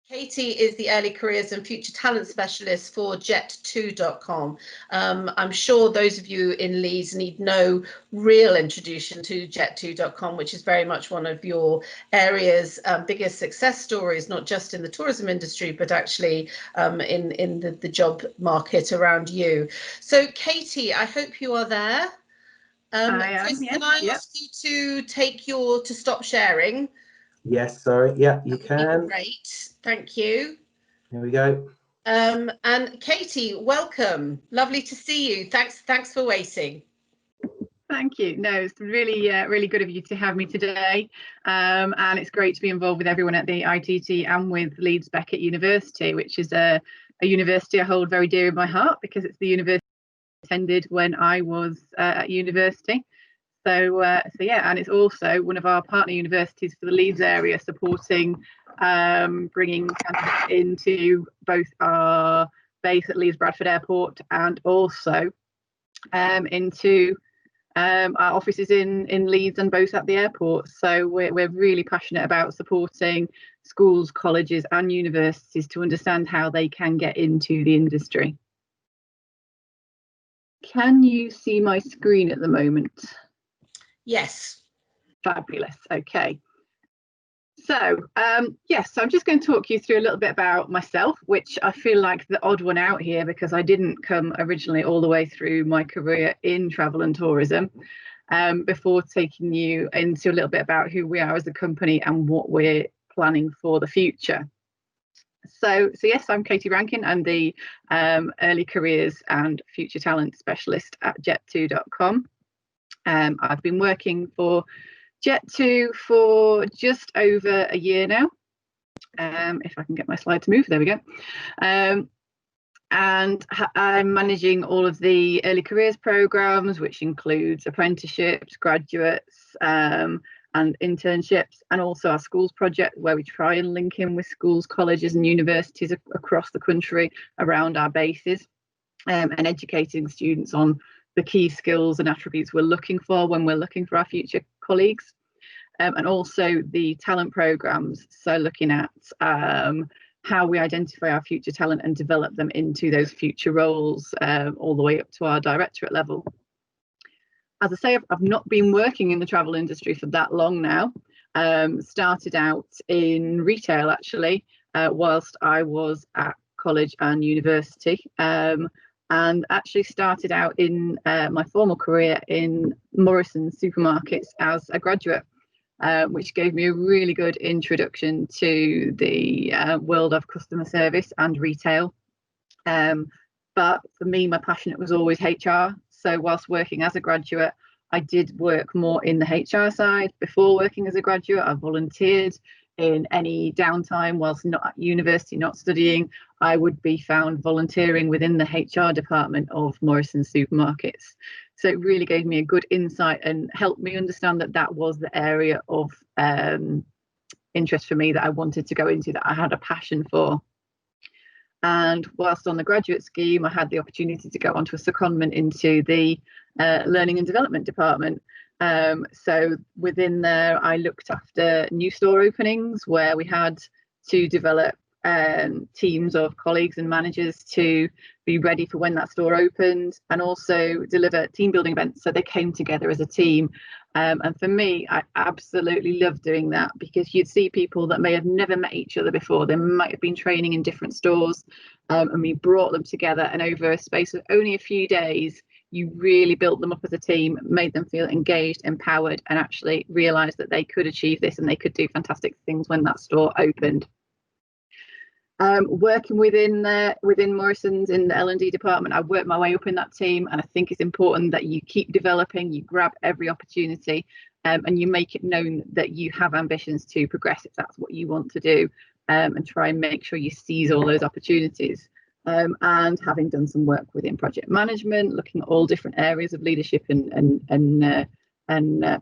Katie is the Early Careers and Future Talent Specialist for jet2.com. I'm sure those of you in Leeds need no real introduction to jet2.com, which is very much one of your area's biggest success stories, not just in the tourism industry, but actually in the job market around you. So, Katie, I hope you are there. I am, Chris, yes, can I ask you to stop sharing? Yes, sorry. Yeah, you can. Great, thank you. Here we go. And Katie, welcome. Lovely to see you. Thanks for waiting. Thank you. No, it's really good of you to have me today. And it's great to be involved with everyone at the ITT and with Leeds Beckett University, which is a university I hold very dear in my heart because it's the university I attended when I was at university. So yeah, and it's also one of our partner universities for the Leeds area, supporting bringing candidates into both our base at Leeds Bradford Airport and also into our offices in Leeds and both at the airport. So we're really passionate about supporting schools, colleges and universities to understand how they can get into the industry. Can you see my screen at the moment? Yes. Fabulous. Okay. So yes, so I'm just going to talk you through a little bit about myself, which I feel like the odd one out here because I didn't come originally all the way through my career in travel and tourism, before taking you into a little bit about who we are as a company and what we're planning for the future. So yes, I'm Katie Rankin. I'm the Early Careers and Future Talent Specialist at jet2.com. I've been working for Jet2 for just over a year now. If I can get my slide to move, there we go. And I'm managing all of the early careers programs, which includes apprenticeships, graduates, and internships, and also our schools project, where we try and link in with schools, colleges and universities across the country around our bases, and educating students on the key skills and attributes we're looking for when we're looking for our future colleagues, and also the talent programs, so looking at how we identify our future talent and develop them into those future roles, all the way up to our directorate level. As I say, I've not been working in the travel industry for that long now. Started out in retail actually, whilst I was at college and university, and actually started out in my formal career in Morrison's supermarkets as a graduate, which gave me a really good introduction to the world of customer service and retail. But for me, my passion was always HR. So whilst working as a graduate, I did work more in the HR side. Before working as a graduate, I volunteered in any downtime whilst not at university, not studying. I would be found volunteering within the HR department of Morrison's supermarkets. So it really gave me a good insight and helped me understand that that was the area of interest for me that I wanted to go into, that I had a passion for. And whilst on the graduate scheme, I had the opportunity to go onto a secondment into the Learning and Development Department. So within there, I looked after new store openings where we had to develop teams of colleagues and managers to be ready for when that store opened, and also deliver team building events so they came together as a team. And for me, I absolutely love doing that, because you'd see people that may have never met each other before. They might have been training in different stores, and we brought them together, and over a space of only a few days, you really built them up as a team, made them feel engaged, empowered, and actually realised that they could achieve this and they could do fantastic things when that store opened. Working within Morrison's in the L&D department, I worked my way up in that team, and I think it's important that you keep developing, you grab every opportunity, and you make it known that you have ambitions to progress if that's what you want to do, and try and make sure you seize all those opportunities. And having done some work within project management, looking at all different areas of leadership and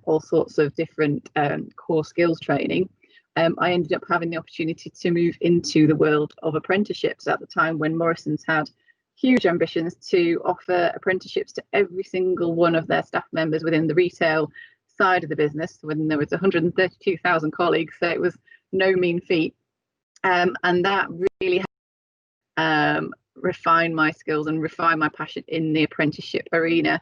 all sorts of different core skills training, I ended up having the opportunity to move into the world of apprenticeships at the time when Morrison's had huge ambitions to offer apprenticeships to every single one of their staff members within the retail side of the business, when there was 132,000 colleagues, so it was no mean feat. And that really refined my skills and refined my passion in the apprenticeship arena,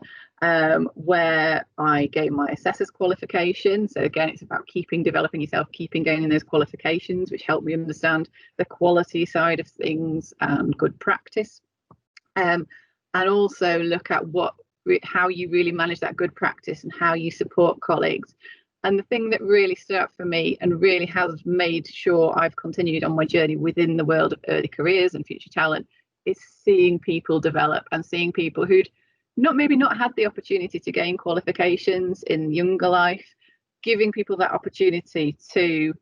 where I gained my assessor's qualification. So again, it's about keeping developing yourself, keeping gaining those qualifications, which helped me understand the quality side of things and good practice, and also look at how you really manage that good practice and how you support colleagues. And the thing that really stood out for me and really has made sure I've continued on my journey within the world of early careers and future talent is seeing people develop and seeing people who'd maybe not had the opportunity to gain qualifications in younger life, giving people that opportunity to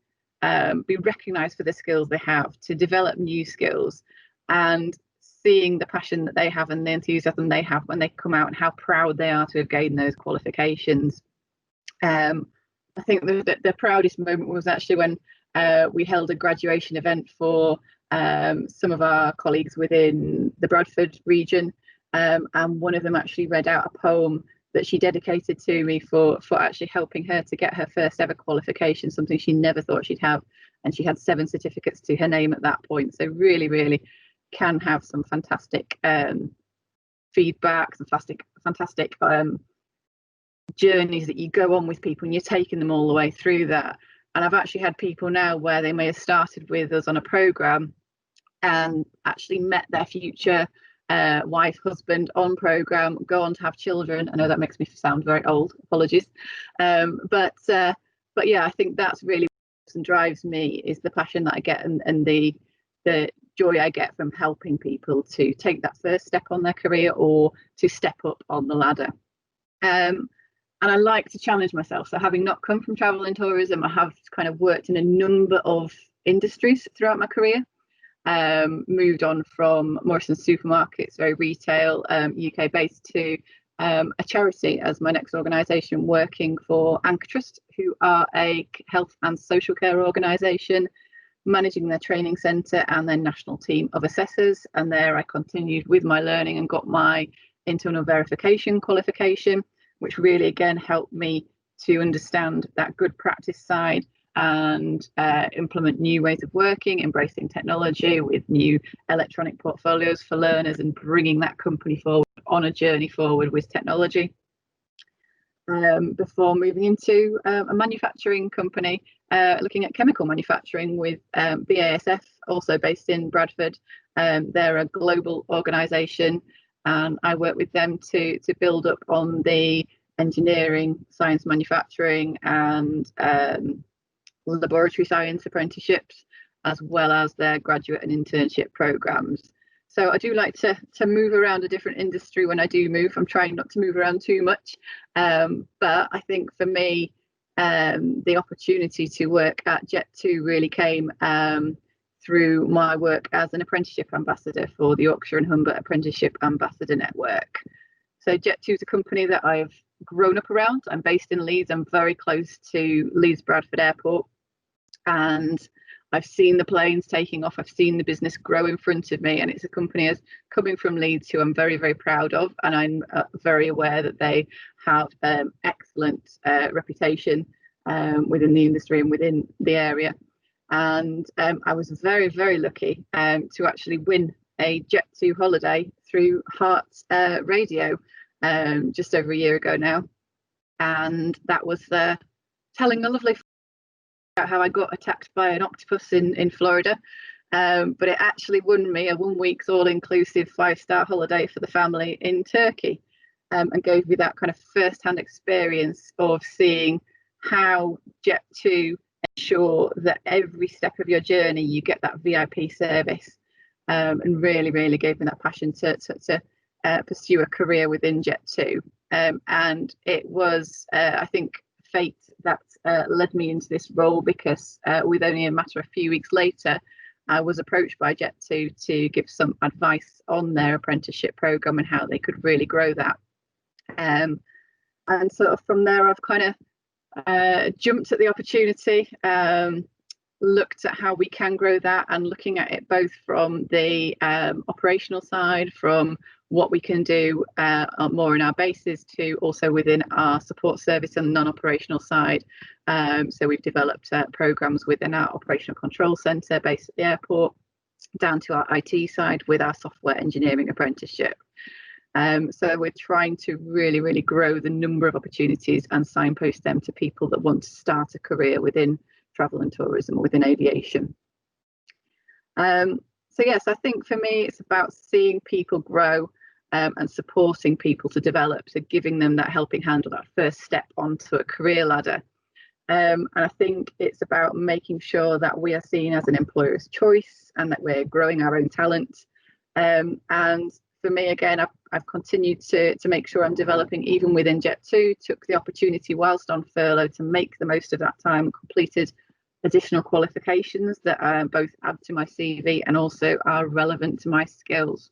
be recognised for the skills they have, to develop new skills, and seeing the passion that they have and the enthusiasm they have when they come out and how proud they are to have gained those qualifications. I think the proudest moment was actually when we held a graduation event for some of our colleagues within the Bradford region, and one of them actually read out a poem that she dedicated to me for actually helping her to get her first ever qualification, something she never thought she'd have, and she had 7 certificates to her name at that point. So really can have some fantastic feedback, some fantastic journeys that you go on with people, and you're taking them all the way through that. And I've actually had people now where they may have started with us on a programme and actually met their future wife, husband on programme, go on to have children. I know that makes me sound very old, apologies, but yeah, I think that's really what drives me, is the passion that I get and the joy I get from helping people to take that first step on their career or to step up on the ladder. And I like to challenge myself. So having not come from travel and tourism, I have kind of worked in a number of industries throughout my career. Moved on from Morrison's Supermarkets, very retail, UK based, to a charity as my next organisation, working for Anchor Trust, who are a health and social care organisation, managing their training centre and their national team of assessors. And there I continued with my learning and got my internal verification qualification, which really again helped me to understand that good practice side and implement new ways of working, embracing technology with new electronic portfolios for learners and bringing that company forward on a journey forward with technology. Before moving into a manufacturing company, looking at chemical manufacturing with BASF, also based in Bradford. They're a global organisation, and I work with them to build up on the engineering, science, manufacturing and laboratory science apprenticeships, as well as their graduate and internship programs. So I do like to move around a different industry when I do move. I'm trying not to move around too much, but I think for me, the opportunity to work at Jet2 really came through my work as an apprenticeship ambassador for the Yorkshire and Humber Apprenticeship Ambassador Network. So Jet2 is a company that I've grown up around. I'm based in Leeds. I'm very close to Leeds Bradford Airport, and I've seen the planes taking off. I've seen the business grow in front of me, and it's a company as coming from Leeds who I'm very, very proud of, and I'm very aware that they have excellent reputation within the industry and within the area. And I was very, very lucky to actually win a Jet2 holiday through Hearts Radio just over a year ago now, and that was telling a lovely about how I got attacked by an octopus in Florida, but it actually won me a 1 week's all-inclusive 5-star holiday for the family in Turkey, and gave me that kind of first-hand experience of seeing how Jet2 ensure that every step of your journey you get that VIP service, and really gave me that passion to pursue a career within Jet2, and it was I think fate that led me into this role, because with only a matter of a few weeks later I was approached by Jet2 to give some advice on their apprenticeship program and how they could really grow that, and sort of from there I've kind of jumped at the opportunity, looked at how we can grow that, and looking at it both from the operational side, from what we can do more in our bases to also within our support service and non-operational side. So we've developed programs within our operational control centre based at the airport, down to our IT side with our software engineering apprenticeship. So we're trying to really grow the number of opportunities and signpost them to people that want to start a career within travel and tourism or within aviation. So yes, I think for me it's about seeing people grow and supporting people to develop, so giving them that helping hand or that first step onto a career ladder. And I think it's about making sure that we are seen as an employer's choice and that we're growing our own talent. And for me, again, I've continued to make sure I'm developing even within Jet2, took the opportunity whilst on furlough to make the most of that time, completed additional qualifications that both add to my CV and also are relevant to my skills.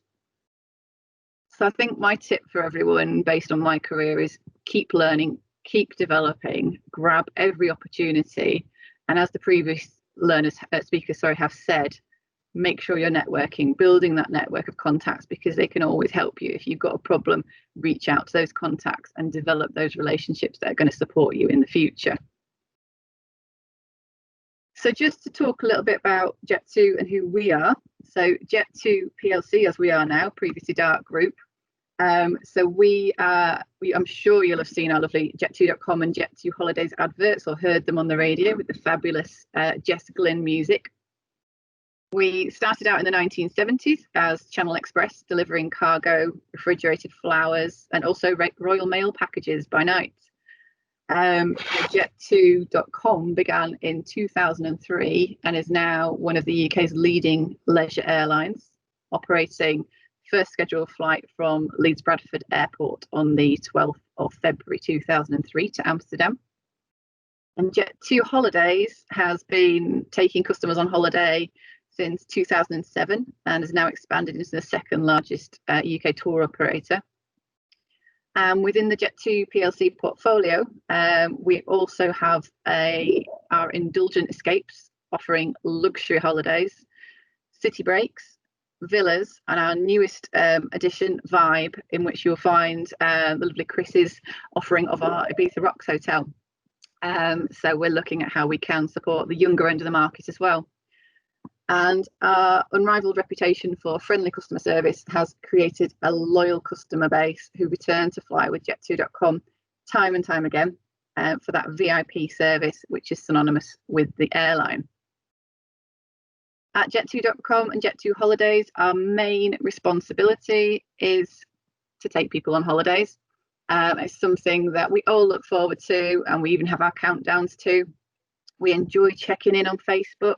So I think my tip for everyone based on my career is keep learning, keep developing, grab every opportunity. And as the previous speakers have said, make sure you're networking, building that network of contacts, because they can always help you. If you've got a problem, reach out to those contacts and develop those relationships that are going to support you in the future. So just to talk a little bit about Jet2 and who we are. So Jet2 PLC, as we are now, previously Dark Group. So I'm sure you'll have seen our lovely Jet2.com and Jet2 Holidays adverts or heard them on the radio with the fabulous Jess Glynn music. We started out in the 1970s as Channel Express, delivering cargo, refrigerated flowers, and also Royal Mail packages by night. Jet2.com began in 2003 and is now one of the UK's leading leisure airlines, operating first scheduled flight from Leeds Bradford Airport on the 12th of February 2003 to Amsterdam. And Jet2 Holidays has been taking customers on holiday since 2007 and has now expanded into the second largest UK tour operator. Within the Jet2 PLC portfolio, we also have our Indulgent Escapes, offering luxury holidays, city breaks, villas, and our newest addition, Vibe, in which you'll find the lovely Chris's offering of our Ibiza Rocks Hotel. So we're looking at how we can support the younger end of the market as well. And our unrivaled reputation for friendly customer service has created a loyal customer base who return to fly with Jet2.com time and time again for that VIP service, which is synonymous with the airline. At Jet2.com and Jet2 Holidays, our main responsibility is to take people on holidays. It's something that we all look forward to, and we even have our countdowns to. We enjoy checking in on Facebook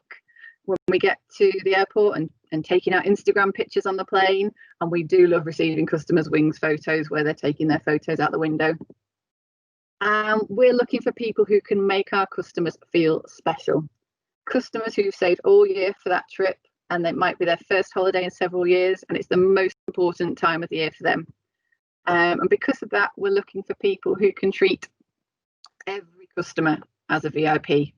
when we get to the airport and taking out Instagram pictures on the plane, and we do love receiving customers' wings photos where they're taking their photos out the window. We're looking for people who can make our customers feel special. Customers who've saved all year for that trip, and it might be their first holiday in several years, and it's the most important time of the year for them. And because of that, we're looking for people who can treat every customer as a VIP.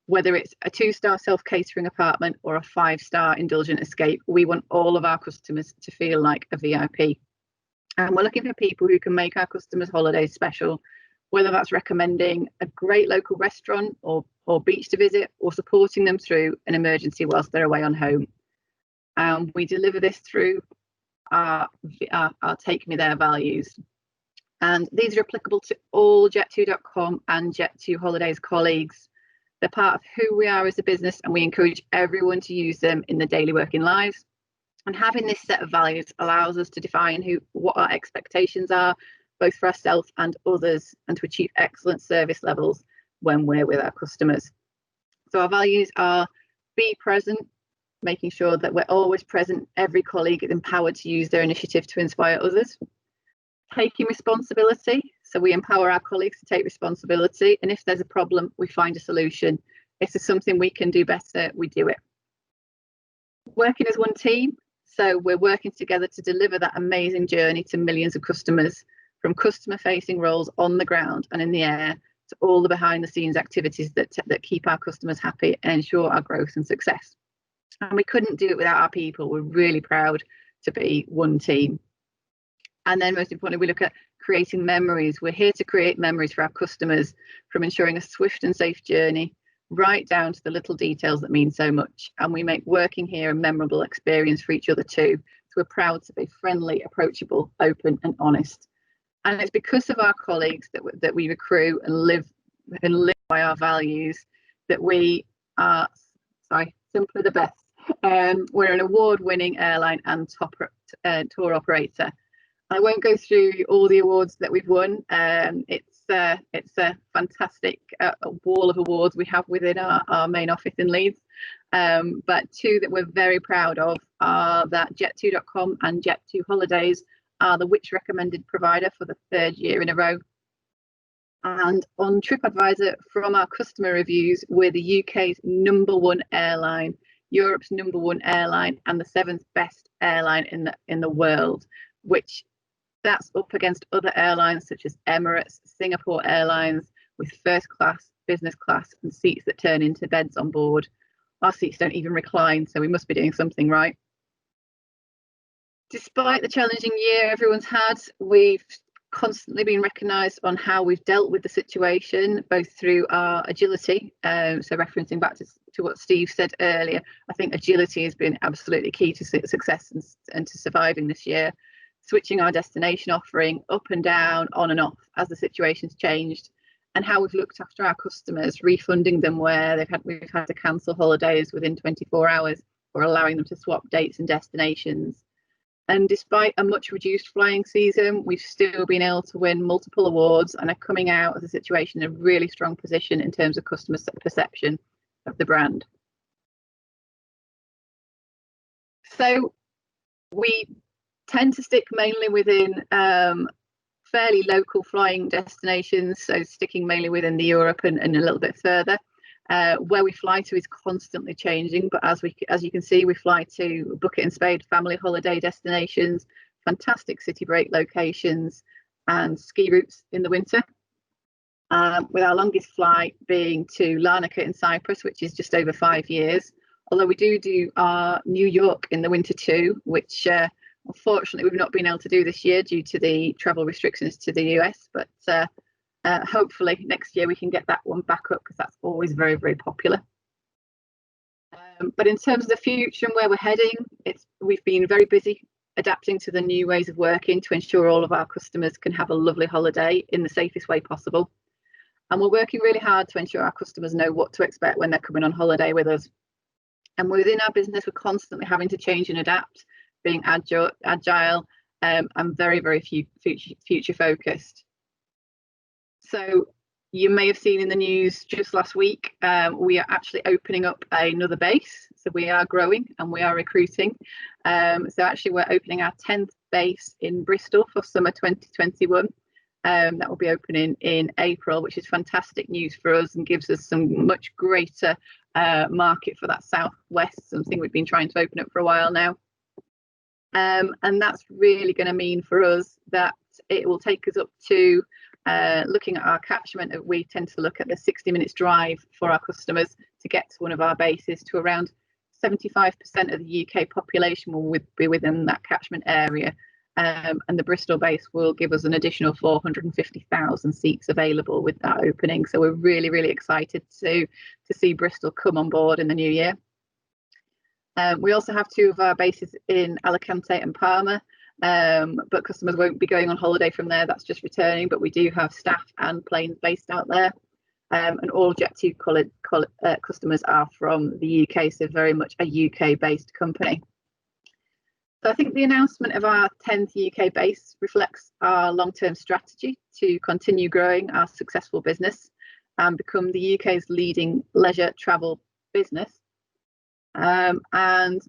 Whether it's a 2-star self-catering apartment or a 5-star Indulgent Escape, we want all of our customers to feel like a VIP. And we're looking for people who can make our customers' holidays special, whether that's recommending a great local restaurant or beach to visit, or supporting them through an emergency whilst they're away on home. We deliver this through our Take Me There values. And these are applicable to all Jet2.com and Jet2 Holidays colleagues. They're part of who we are as a business, and we encourage everyone to use them in their daily working lives. And having this set of values allows us to define what our expectations are, both for ourselves and others, and to achieve excellent service levels when we're with our customers. So our values are: be present, making sure that we're always present. Every colleague is empowered to use their initiative to inspire others. Taking responsibility, so we empower our colleagues to take responsibility, and if there's a problem, we find a solution. If there's something we can do better, we do it. Working as one team, so we're working together to deliver that amazing journey to millions of customers, from customer facing roles on the ground and in the air to all the behind the scenes activities that keep our customers happy and ensure our growth and success. And we couldn't do it without our people. We're really proud to be one team. And then most importantly, we look at creating memories. We're here to create memories for our customers, from ensuring a swift and safe journey right down to the little details that mean so much. And we make working here a memorable experience for each other too. So we're proud to be friendly, approachable, open and honest. And it's because of our colleagues that we recruit and live by our values that we are, simply the best. We're an award-winning airline and top tour operator. I won't go through all the awards that we've won. It's a fantastic wall of awards we have within our main office in Leeds. But two that we're very proud of are that Jet2.com and Jet2 Holidays are the Which recommended provider for the 3rd year in a row. And on TripAdvisor, from our customer reviews, we're the UK's #1 airline, Europe's #1 airline, and the 7th best airline in the world, which that's up against other airlines such as Emirates, Singapore Airlines, with first class, business class, and seats that turn into beds on board. Our seats don't even recline, so we must be doing something right. Despite the challenging year everyone's had, we've constantly been recognised on how we've dealt with the situation, both through our agility. So referencing back to what Steve said earlier, I think agility has been absolutely key to success and to surviving this year. Switching our destination offering up and down, on and off as the situation's changed, and how we've looked after our customers, refunding them where we've had to cancel holidays within 24 hours or allowing them to swap dates and destinations. And despite a much reduced flying season, we've still been able to win multiple awards and are coming out of the situation in a really strong position in terms of customer perception of the brand. So we tend to stick mainly within fairly local flying destinations, so sticking mainly within the Europe and a little bit further. Where we fly to is constantly changing, but as you can see, we fly to bucket and spade family holiday destinations, fantastic city break locations, and ski routes in the winter. With our longest flight being to Larnaca in Cyprus, which is just over 5 years. Although we do our New York in the winter too, which unfortunately we've not been able to do this year due to the travel restrictions to the US, but hopefully next year we can get that one back up, because that's always very, very popular. But in terms of the future and where we're heading, we've been very busy adapting to the new ways of working to ensure all of our customers can have a lovely holiday in the safest way possible. And we're working really hard to ensure our customers know what to expect when they're coming on holiday with us. And within our business, we're constantly having to change and adapt, being agile and very, very future focused. So you may have seen in the news just last week, we are actually opening up another base. So we are growing and we are recruiting. So actually we're opening our 10th base in Bristol for summer 2021. That will be opening in April, which is fantastic news for us and gives us some much greater market for that southwest, something we've been trying to open up for a while now. And that's really going to mean for us that it will take us up to looking at our catchment. We tend to look at the 60 minutes drive for our customers to get to one of our bases, to around 75% of the UK population will be within that catchment area. And the Bristol base will give us an additional 450,000 seats available with that opening. So we're really, really excited to see Bristol come on board in the new year. We also have 2 of our bases in Alicante and Palma, but customers won't be going on holiday from there. That's just returning, but we do have staff and planes based out there. And all Jet2 customers are from the UK, so very much a UK based company. So I think the announcement of our 10th UK base reflects our long-term strategy to continue growing our successful business and become the UK's leading leisure travel business. And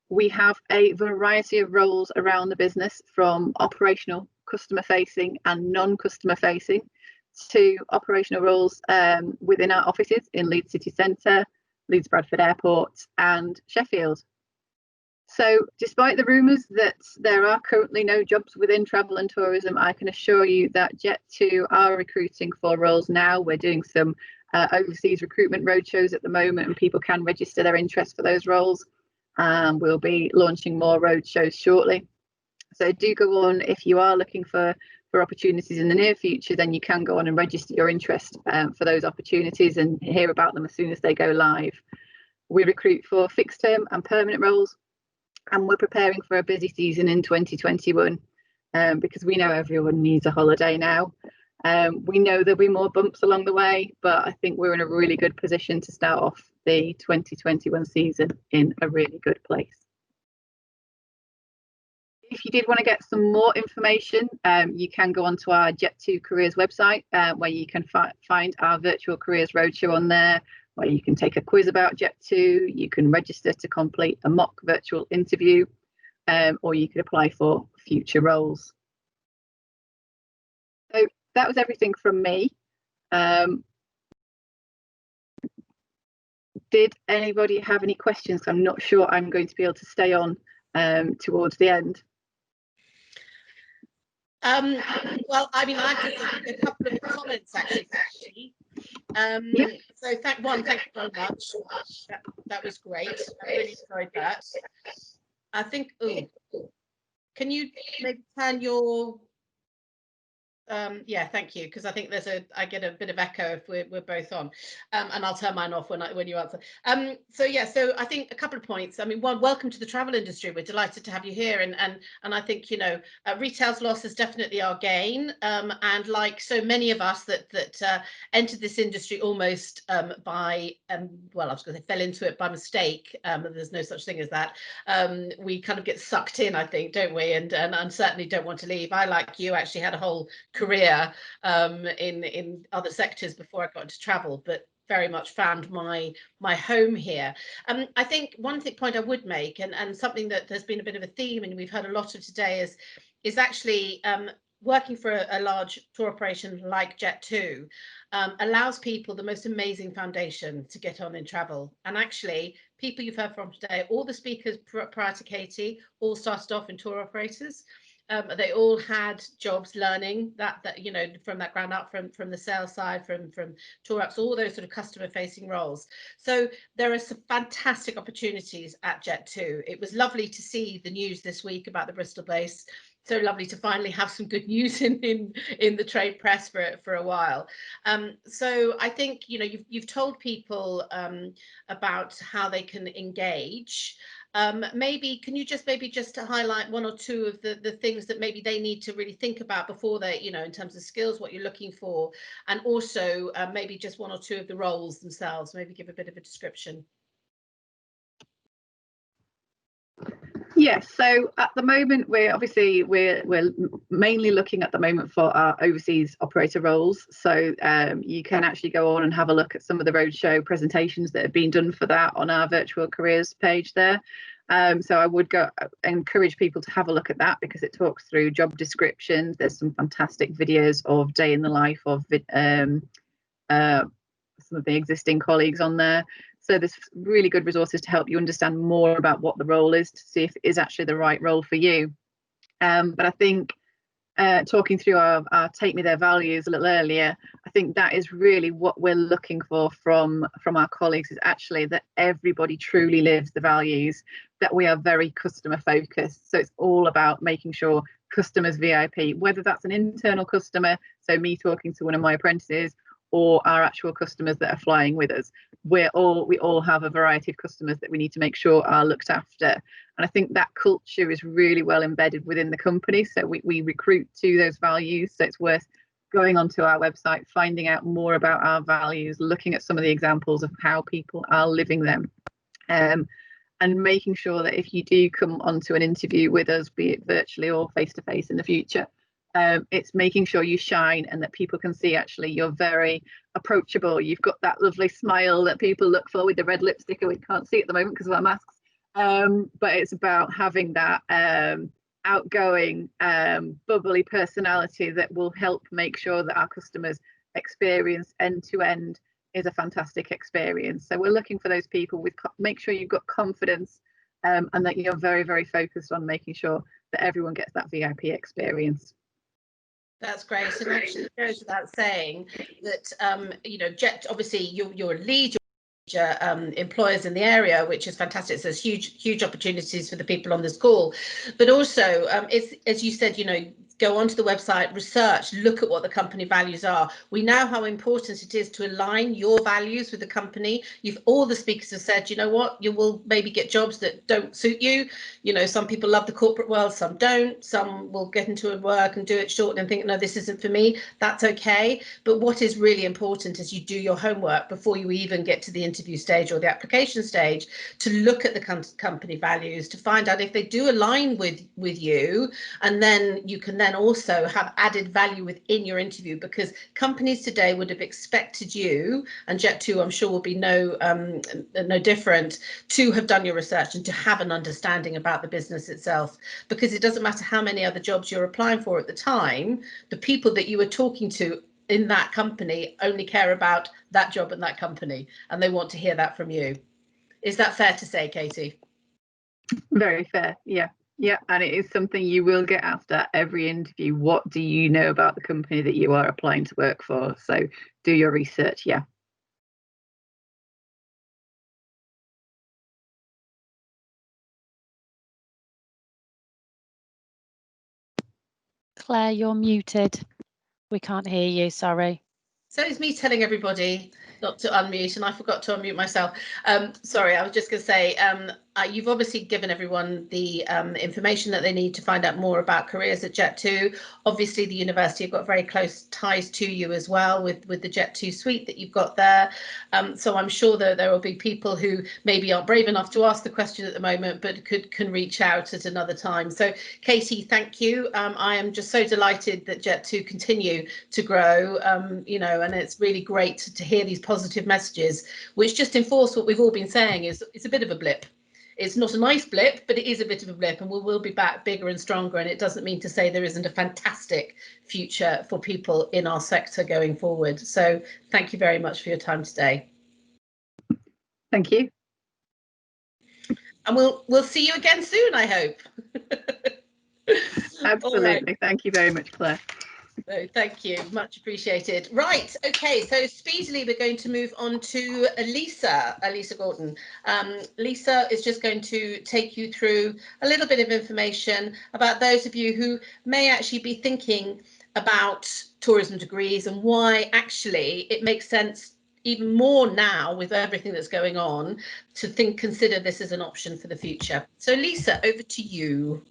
we have a variety of roles around the business, from operational, customer facing and non-customer facing, to operational roles within our offices in Leeds City Centre, Leeds Bradford Airport and Sheffield. So despite the rumours that there are currently no jobs within travel and tourism, I can assure you that Jet2 are recruiting for roles now. We're doing some overseas recruitment roadshows at the moment, and people can register their interest for those roles. We'll be launching more roadshows shortly. So do go on, if you are looking for opportunities in the near future, then you can go on and register your interest for those opportunities and hear about them as soon as they go live. We recruit for fixed term and permanent roles, and we're preparing for a busy season in 2021 because we know everyone needs a holiday now. We know there'll be more bumps along the way, but I think we're in a really good position to start off the 2021 season in a really good place. If you did want to get some more information, you can go onto our Jet2 Careers website, where you can find our virtual careers roadshow on there, where you can take a quiz about Jet2, you can register to complete a mock virtual interview, or you could apply for future roles. So that was everything from me. Did anybody have any questions? I'm not sure I'm going to be able to stay on towards the end. Well, I mean, I've got a couple of comments actually. Yep. So thank you very much. That was great. I really enjoyed that. I think, can you maybe turn your, yeah, thank you, because I think I get a bit of echo if we're both on, and I'll turn mine off when you answer. So yeah, so I think a couple of points. I mean, one, welcome to the travel industry. We're delighted to have you here, and I think, you know, retail's loss is definitely our gain, and like so many of us that entered this industry almost by well, I was going to say fell into it by mistake. There's no such thing as that. We kind of get sucked in, I think, don't we? And certainly don't want to leave. I, like you, actually had a whole career in other sectors before I got into travel, but very much found my home here. I think one point I would make, and something that there's been a bit of a theme and we've heard a lot of today, is actually working for a large tour operation like Jet2 allows people the most amazing foundation to get on in travel. And actually, people you've heard from today, all the speakers prior to Katie, all started off in tour operators. They all had jobs learning that you know, from that ground up, from the sales side, from tour ups, all those sort of customer facing roles. So there are some fantastic opportunities at Jet2. It was lovely to see the news this week about the Bristol base. So lovely to finally have some good news in the trade press for a while. So I think, you know, you've told people about how they can engage. Maybe can you just highlight one or two of the things that maybe they need to really think about before they, you know, in terms of skills, what you're looking for, and also maybe just one or two of the roles themselves, maybe give a bit of a description. Yes, so at the moment we're mainly looking at the moment for our overseas operator roles. So you can actually go on and have a look at some of the roadshow presentations that have been done for that on our virtual careers page there. So I would encourage people to have a look at that, because it talks through job descriptions. There's some fantastic videos of day in the life of some of the existing colleagues on there. So there's really good resources to help you understand more about what the role is, to see if it is actually the right role for you. But I think talking through our Take Me There values a little earlier, I think that is really what we're looking for from our colleagues, is actually that everybody truly lives the values, that we are very customer focused. So it's all about making sure customers VIP, whether that's an internal customer, so me talking to one of my apprentices, or our actual customers that are flying with us. We all have a variety of customers that we need to make sure are looked after. And I think that culture is really well embedded within the company. So we recruit to those values. So it's worth going onto our website, finding out more about our values, looking at some of the examples of how people are living them. And making sure that if you do come onto an interview with us, be it virtually or face-to-face in the future, it's making sure you shine and that people can see actually you're very approachable. You've got that lovely smile that people look for with the red lipstick, we can't see at the moment because of our masks. But it's about having that outgoing, bubbly personality that will help make sure that our customers' experience end to end is a fantastic experience. So we're looking for those people with, make sure you've got confidence, and that you're very, very focused on making sure that everyone gets that VIP experience. That's great. And actually it goes without saying that, you know, Jet, obviously you're a lead, employers in the area, which is fantastic. So there's huge opportunities for the people on this call, but also it's, as you said, you know, go onto the website, research, look at what the company values are. We know how important it is to align your values with the company. All the speakers have said, you know what, you will maybe get jobs that don't suit you. You know, some people love the corporate world, some don't. Some will get into work and do it short and think, no, this isn't for me. That's okay. But what is really important is you do your homework before you even get to the interview stage or the application stage, to look at the company values, to find out if they do align with you, and then you can then also have added value within your interview, because companies today would have expected you, and Jet2 I'm sure will be no different, to have done your research and to have an understanding about the business itself, because it doesn't matter how many other jobs you're applying for at the time, the people that you are talking to in that company only care about that job and that company, and they want to hear that from you. Is that fair to say, Katie? Very fair, yeah. Yeah, and it is something you will get asked at every interview. What do you know about the company that you are applying to work for? So do your research, yeah. Claire, you're muted. We can't hear you, sorry. So it's me telling everybody not to unmute, and I forgot to unmute myself. Sorry, I was just going to say, you've obviously given everyone the information that they need to find out more about careers at Jet2. Obviously, the university have got very close ties to you as well with the Jet2 suite that you've got there. So I'm sure that there will be people who maybe aren't brave enough to ask the question at the moment, but can reach out at another time. So Katie, thank you. I am just so delighted that Jet2 continue to grow, you know, and it's really great to hear these positive messages, which just enforce what we've all been saying, is it's a bit of a blip. It's not a nice blip, but it is a bit of a blip, and we will be back bigger and stronger. And it doesn't mean to say there isn't a fantastic future for people in our sector going forward. So thank you very much for your time today. Thank you. And we'll see you again soon, I hope. Absolutely. Right. Thank you very much, Claire. So thank you, much appreciated. Right, okay, so speedily we're going to move on to Lisa Gordon. Lisa is just going to take you through a little bit of information about those of you who may actually be thinking about tourism degrees, and why actually it makes sense even more now with everything that's going on to consider this as an option for the future. So Lisa, over to you.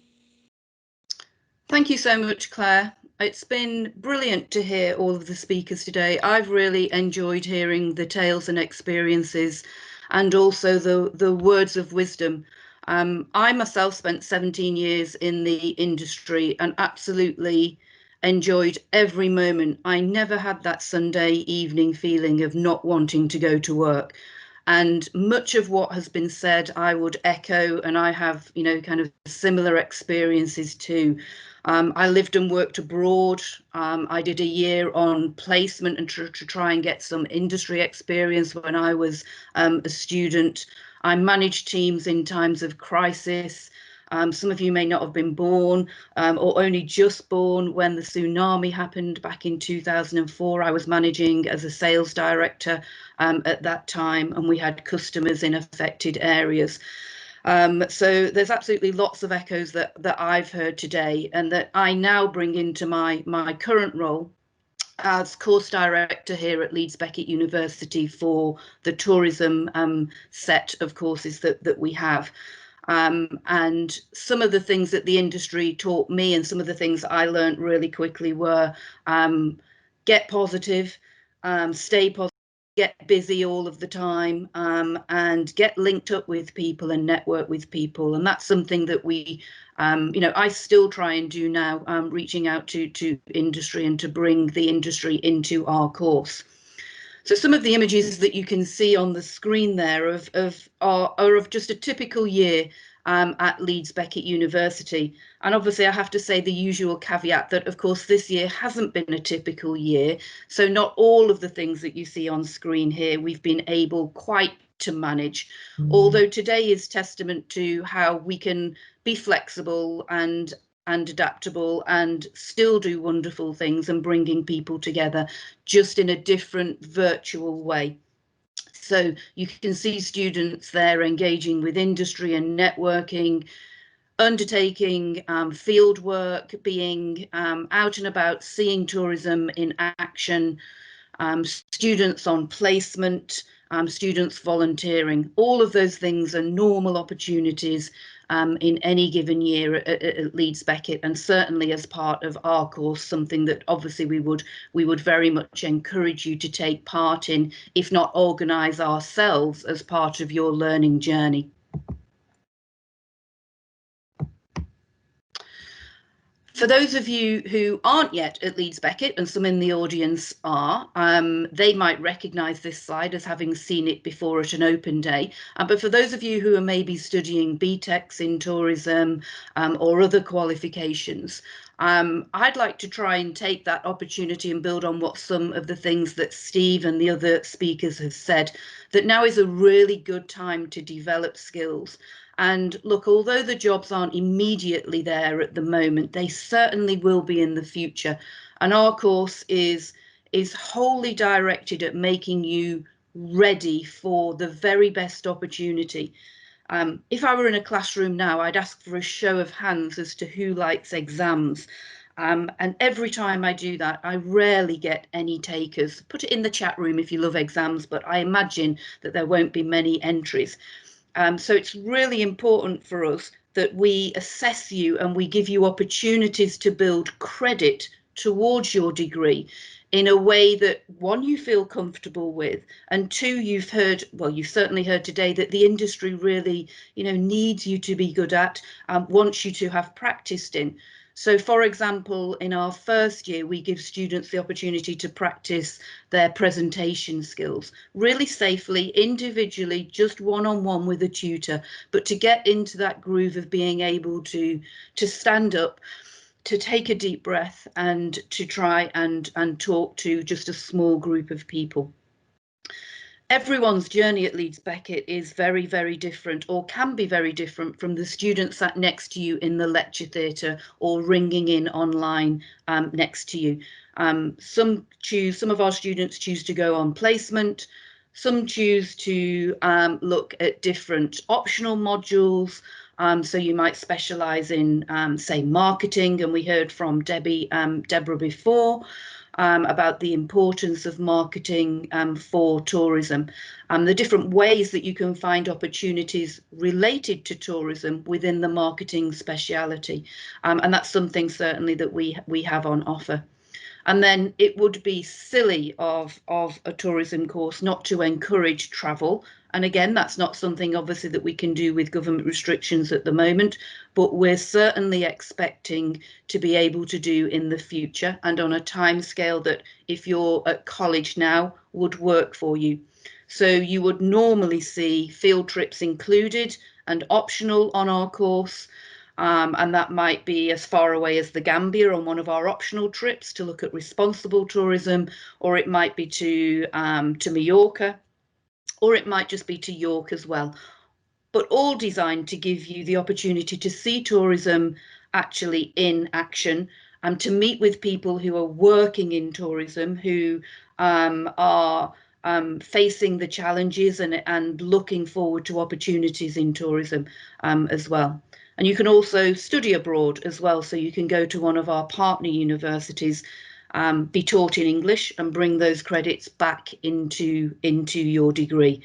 Thank you so much, Claire. It's been brilliant to hear all of the speakers today. I've really enjoyed hearing the tales and experiences, and also the words of wisdom. I myself spent 17 years in the industry and absolutely enjoyed every moment. I never had that Sunday evening feeling of not wanting to go to work. And much of what has been said, I would echo, and I have, you know, kind of similar experiences too. I lived and worked abroad. I did a year on placement and to try and get some industry experience when I was a student. I managed teams in times of crisis. Some of you may not have been born or only just born when the tsunami happened back in 2004. I was managing as a sales director at that time, and we had customers in affected areas. So there's absolutely lots of echoes that I've heard today, and that I now bring into my current role as course director here at Leeds Beckett University for the tourism set of courses that we have. And some of the things that the industry taught me, and some of the things that I learned really quickly, were get positive, stay positive, get busy all of the time, and get linked up with people and network with people. And that's something that we, you know, I still try and do now, reaching out to industry and to bring the industry into our course. So some of the images that you can see on the screen there are of just a typical year at Leeds Beckett University. And obviously I have to say the usual caveat that, of course, this year hasn't been a typical year. So not all of the things that you see on screen here we've been able quite to manage, although today is testament to how we can be flexible and adaptable and still do wonderful things and bringing people together, just in a different virtual way. So you can see students there engaging with industry and networking, undertaking field work, being out and about, seeing tourism in action, students on placement, students volunteering. All of those things are normal opportunities in any given year at Leeds Beckett, and certainly as part of our course, something that obviously we would very much encourage you to take part in, if not organise ourselves as part of your learning journey. For those of you who aren't yet at Leeds Beckett, and some in the audience are, they might recognise this slide as having seen it before at an open day. But for those of you who are maybe studying BTECs in tourism or other qualifications, I'd like to try and take that opportunity and build on what some of the things that Steve and the other speakers have said, that now is a really good time to develop skills. And look, although the jobs aren't immediately there at the moment, they certainly will be in the future. And our course is wholly directed at making you ready for the very best opportunity. If I were in a classroom now, I'd ask for a show of hands as to who likes exams. And every time I do that, I rarely get any takers. Put it in the chat room if you love exams, but I imagine that there won't be many entries. So it's really important for us that we assess you and we give you opportunities to build credit towards your degree in a way that, one, you feel comfortable with, and two, you've heard, well, you've certainly heard today that the industry really, needs you to be good at, wants you to have practiced in. So, for example, in our first year, we give students the opportunity to practice their presentation skills really safely, individually, just one-on-one with a tutor, but to get into that groove of being able to stand up, to take a deep breath, and to try and talk to just a small group of people. Everyone's journey at Leeds Beckett is very, very different, or can be very different, from the student sat next to you in the lecture theatre or ringing in online next to you. Some of our students choose to go on placement. Some choose to look at different optional modules. So you might specialise in, say, marketing, and we heard from Deborah before. About the importance of marketing for tourism, the different ways that you can find opportunities related to tourism within the marketing speciality, and that's something certainly that we have on offer. And then it would be silly of a tourism course not to encourage travel. And again, that's not something obviously that we can do with government restrictions at the moment, but we're certainly expecting to be able to do in the future, and on a timescale that, if you're at college now, would work for you. So you would normally see field trips included and optional on our course. And that might be as far away as the Gambia on one of our optional trips to look at responsible tourism, or it might be to Mallorca, or it might just be to York as well. But all designed to give you the opportunity to see tourism actually in action, and to meet with people who are working in tourism, who are facing the challenges and looking forward to opportunities in tourism as well. And you can also study abroad as well. So you can go to one of our partner universities, be taught in English, and bring those credits back into your degree.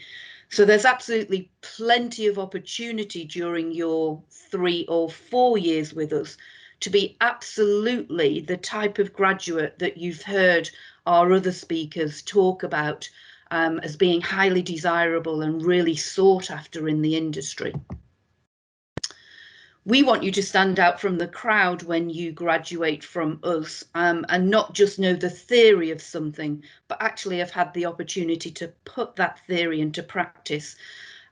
So there's absolutely plenty of opportunity during your 3 or 4 years with us to be absolutely the type of graduate that you've heard our other speakers talk about as being highly desirable and really sought after in the industry. We want you to stand out from the crowd when you graduate from us, and not just know the theory of something, but actually have had the opportunity to put that theory into practice.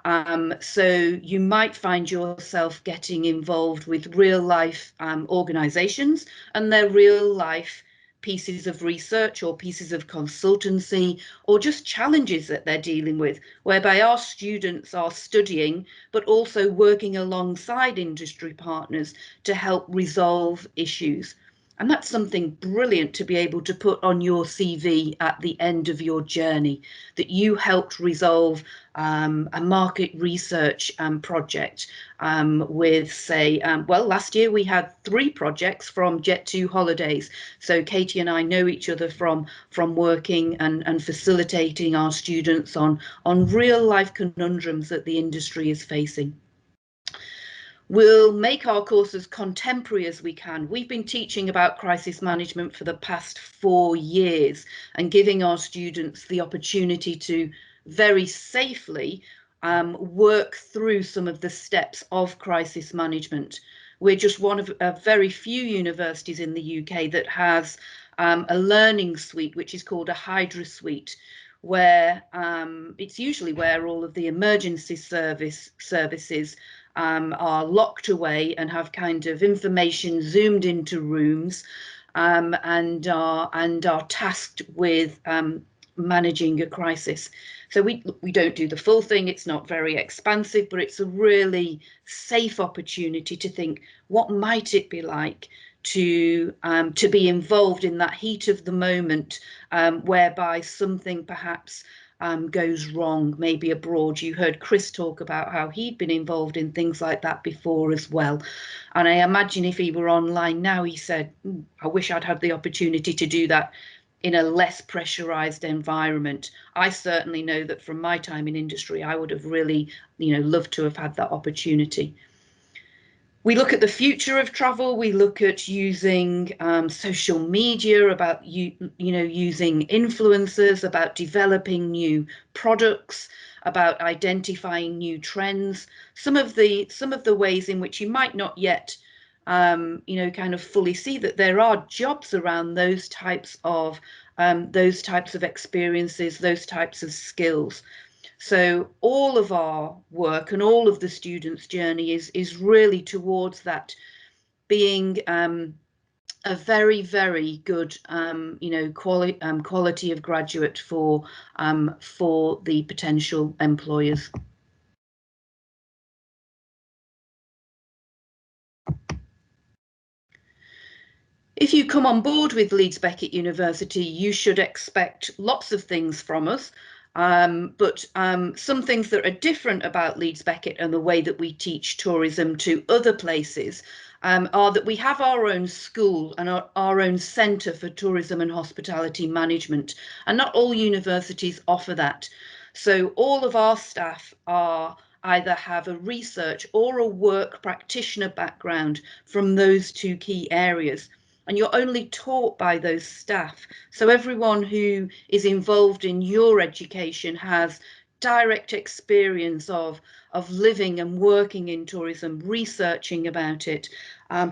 So you might find yourself getting involved with real life organisations and their real life pieces of research or pieces of consultancy, or just challenges that they're dealing with, whereby our students are studying but also working alongside industry partners to help resolve issues. And that's something brilliant to be able to put on your CV at the end of your journey, that you helped resolve a market research project with, say, well, last year we had 3 projects from Jet2 Holidays. So Katie and I know each other from working and facilitating our students on real life conundrums that the industry is facing. We'll make our courses contemporary as we can. We've been teaching about crisis management for the past 4 years and giving our students the opportunity to very safely work through some of the steps of crisis management. We're just one of a very few universities in the UK that has a learning suite, which is called a Hydra suite, where it's usually where all of the emergency services are locked away and have kind of information zoomed into rooms and are tasked with managing a crisis. So we don't do the full thing. It's not very expansive, but it's a really safe opportunity to think, what might it be like to be involved in that heat of the moment, whereby something perhaps goes wrong, maybe abroad. You heard Chris talk about how he'd been involved in things like that before as well. And I imagine if he were online now, he said, I wish I'd had the opportunity to do that in a less pressurized environment. I certainly know that from my time in industry, I would have really, loved to have had that opportunity. We look at the future of travel. We look at using social media, about using influencers, about developing new products, about identifying new trends. Some of the ways in which you might not yet, kind of fully see that there are jobs around those types of experiences, those types of skills. So all of our work and all of the students' journey is really towards that being a very, very good, quality of graduate for the potential employers. If you come on board with Leeds Beckett University, you should expect lots of things from us. But some things that are different about Leeds Beckett and the way that we teach tourism to other places are that we have our own school and our own centre for tourism and hospitality management, and not all universities offer that. So all of our staff either have a research or a work practitioner background from those 2 key areas. And you're only taught by those staff. So everyone who is involved in your education has direct experience of living and working in tourism, researching about it,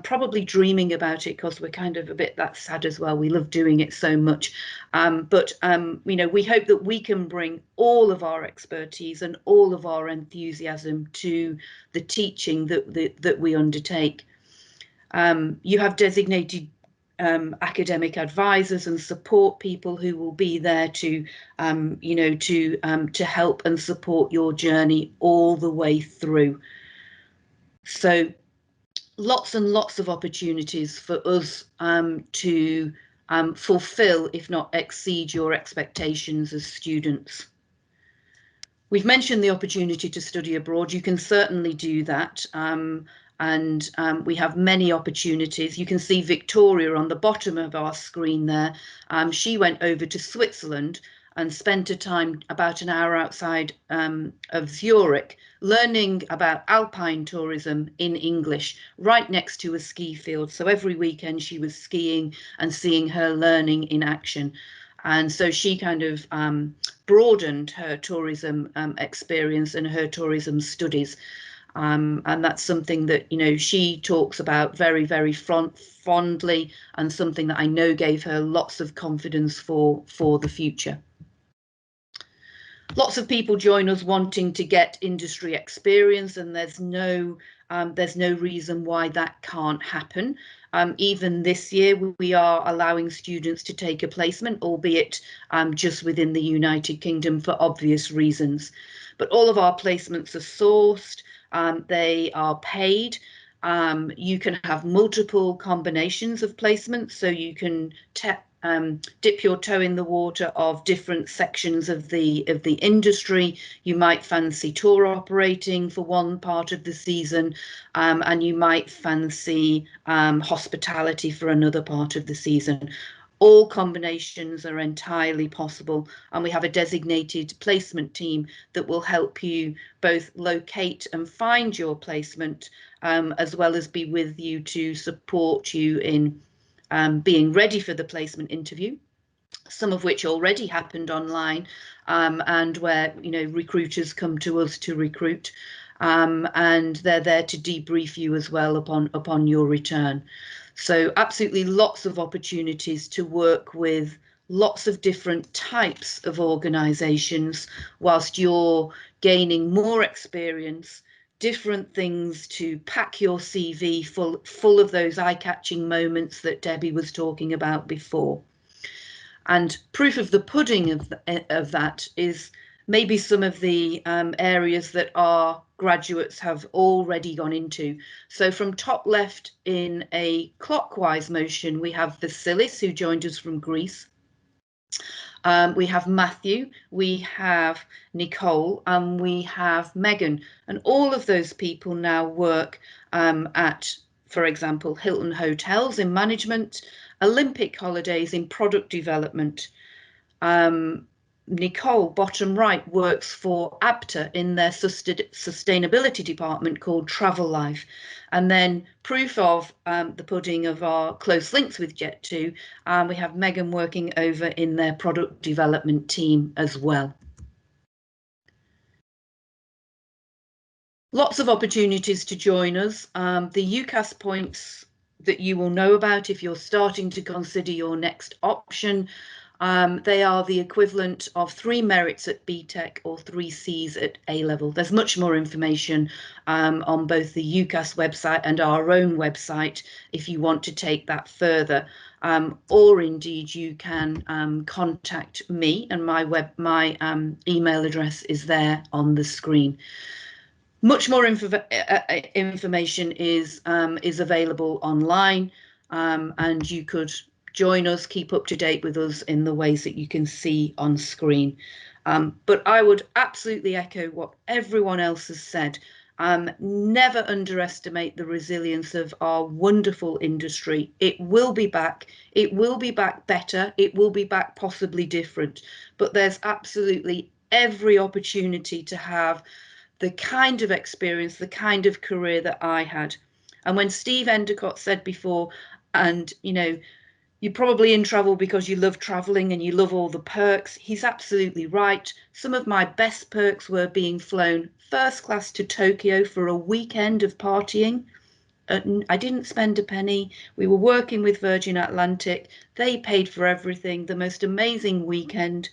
probably dreaming about it, because we're kind of a bit that sad as well. We love doing it so much. But we hope that we can bring all of our expertise and all of our enthusiasm to the teaching that we undertake. You have designated academic advisors and support people who will be there to help and support your journey all the way through. So lots and lots of opportunities for us to fulfill, if not exceed, your expectations as students. We've mentioned the opportunity to study abroad. You can certainly do that. And we have many opportunities. You can see Victoria on the bottom of our screen there. She went over to Switzerland and spent a time about an hour outside of Zurich, learning about alpine tourism in English, right next to a ski field. So every weekend she was skiing and seeing her learning in action. And so she kind of broadened her tourism experience and her tourism studies. And that's something that, she talks about very, very fondly, and something that I know gave her lots of confidence for the future. Lots of people join us wanting to get industry experience, and there's no reason why that can't happen. Even this year, we are allowing students to take a placement, albeit just within the United Kingdom for obvious reasons. But all of our placements are sourced. They are paid, You can have multiple combinations of placements, so you can dip your toe in the water of different sections of the industry. You might fancy tour operating for one part of the season, and you might fancy hospitality for another part of the season. All combinations are entirely possible, and we have a designated placement team that will help you both locate and find your placement, as well as be with you to support you in being ready for the placement interview, some of which already happened online, and where recruiters come to us to recruit, and they're there to debrief you as well upon your return. So absolutely lots of opportunities to work with lots of different types of organisations whilst you're gaining more experience, different things to pack your CV full of those eye-catching moments that Debbie was talking about before. And proof of the pudding of that is maybe some of the areas that our graduates have already gone into. So from top left in a clockwise motion, we have Vasilis, who joined us from Greece. We have Matthew, we have Nicole, and we have Megan. And all of those people now work at, for example, Hilton Hotels in management, Olympic Holidays in product development. Nicole, bottom right, works for ABTA in their sustainability department called Travel Life. And then proof of the pudding of our close links with Jet2, we have Megan working over in their product development team as well. Lots of opportunities to join us. The UCAS points that you will know about if you're starting to consider your next option. They are the equivalent of 3 merits at BTEC or 3 Cs at A-level. There's much more information on both the UCAS website and our own website if you want to take that further. Or indeed you can contact me, and my email address is there on the screen. Much more information is available online, and you could join us, keep up to date with us in the ways that you can see on screen. But I would absolutely echo what everyone else has said. Never underestimate the resilience of our wonderful industry. It will be back. It will be back better. It will be back possibly different. But there's absolutely every opportunity to have the kind of experience, the kind of career that I had. And when Steve Endicott said before, and you're probably in travel because you love traveling and you love all the perks, he's absolutely right. Some of my best perks were being flown first class to Tokyo for a weekend of partying. I didn't spend a penny. We were working with Virgin Atlantic. They paid for everything. The most amazing weekend.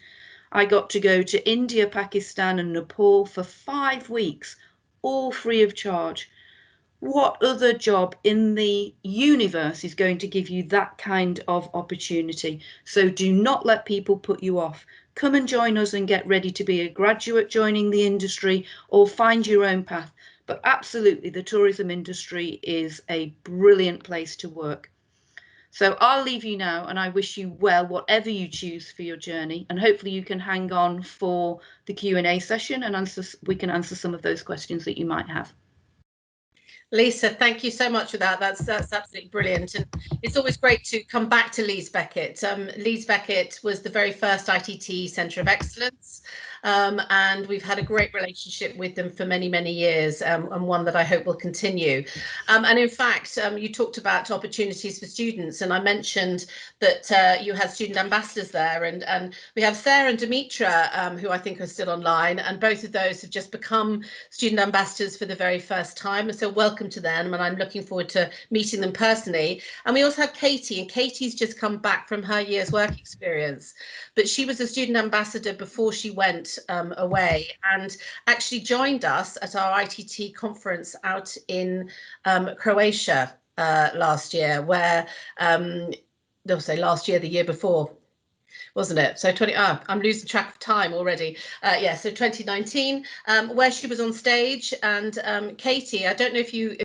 I got to go to India, Pakistan and Nepal for 5 weeks, all free of charge. What other job in the universe is going to give you that kind of opportunity? So do not let people put you off. Come and join us and get ready to be a graduate joining the industry or find your own path. But absolutely, the tourism industry is a brilliant place to work. So I'll leave you now, and I wish you well, whatever you choose for your journey. And hopefully you can hang on for the Q&A session, and we can answer some of those questions that you might have. Lisa, thank you so much for that. That's absolutely brilliant. And it's always great to come back to Leeds Beckett. Leeds Beckett was the very first ITT Centre of Excellence. And we've had a great relationship with them for many, many years, and one that I hope will continue. And in fact, you talked about opportunities for students, and I mentioned that you had student ambassadors there, and we have Sarah and Demetra, who I think are still online, and both of those have just become student ambassadors for the very first time. And so welcome to them, and I'm looking forward to meeting them personally. And we also have Katie, and Katie's just come back from her year's work experience, but she was a student ambassador before she went away, and actually joined us at our ITT conference out in Croatia last year, where they'll say last year, the year before, wasn't it? So I'm losing track of time already. Yeah, so 2019, where she was on stage. And Katie, I don't know if you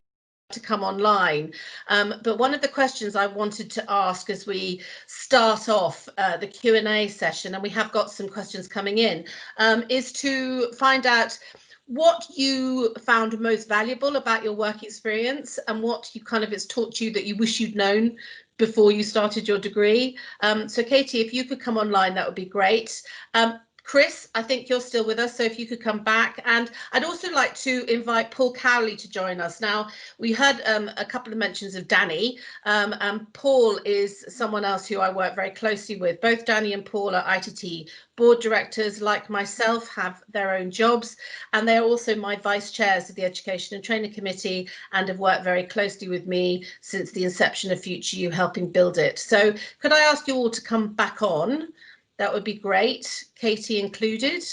to come online. But one of the questions I wanted to ask as we start off the Q&A session, and we have got some questions coming in, is to find out what you found most valuable about your work experience and what you kind of it's taught you that you wish you'd known before you started your degree. So Katie, if you could come online, that would be great. Chris, I think you're still with us, so if you could come back. And I'd also like to invite Paul Cowley to join us. Now, we had a couple of mentions of Danny, and Paul is someone else who I work very closely with. Both Danny and Paul are ITT board directors, like myself, have their own jobs, and they're also my vice chairs of the Education and Training Committee and have worked very closely with me since the inception of Future You, helping build it. So could I ask you all to come back on? That would be great, Katie included.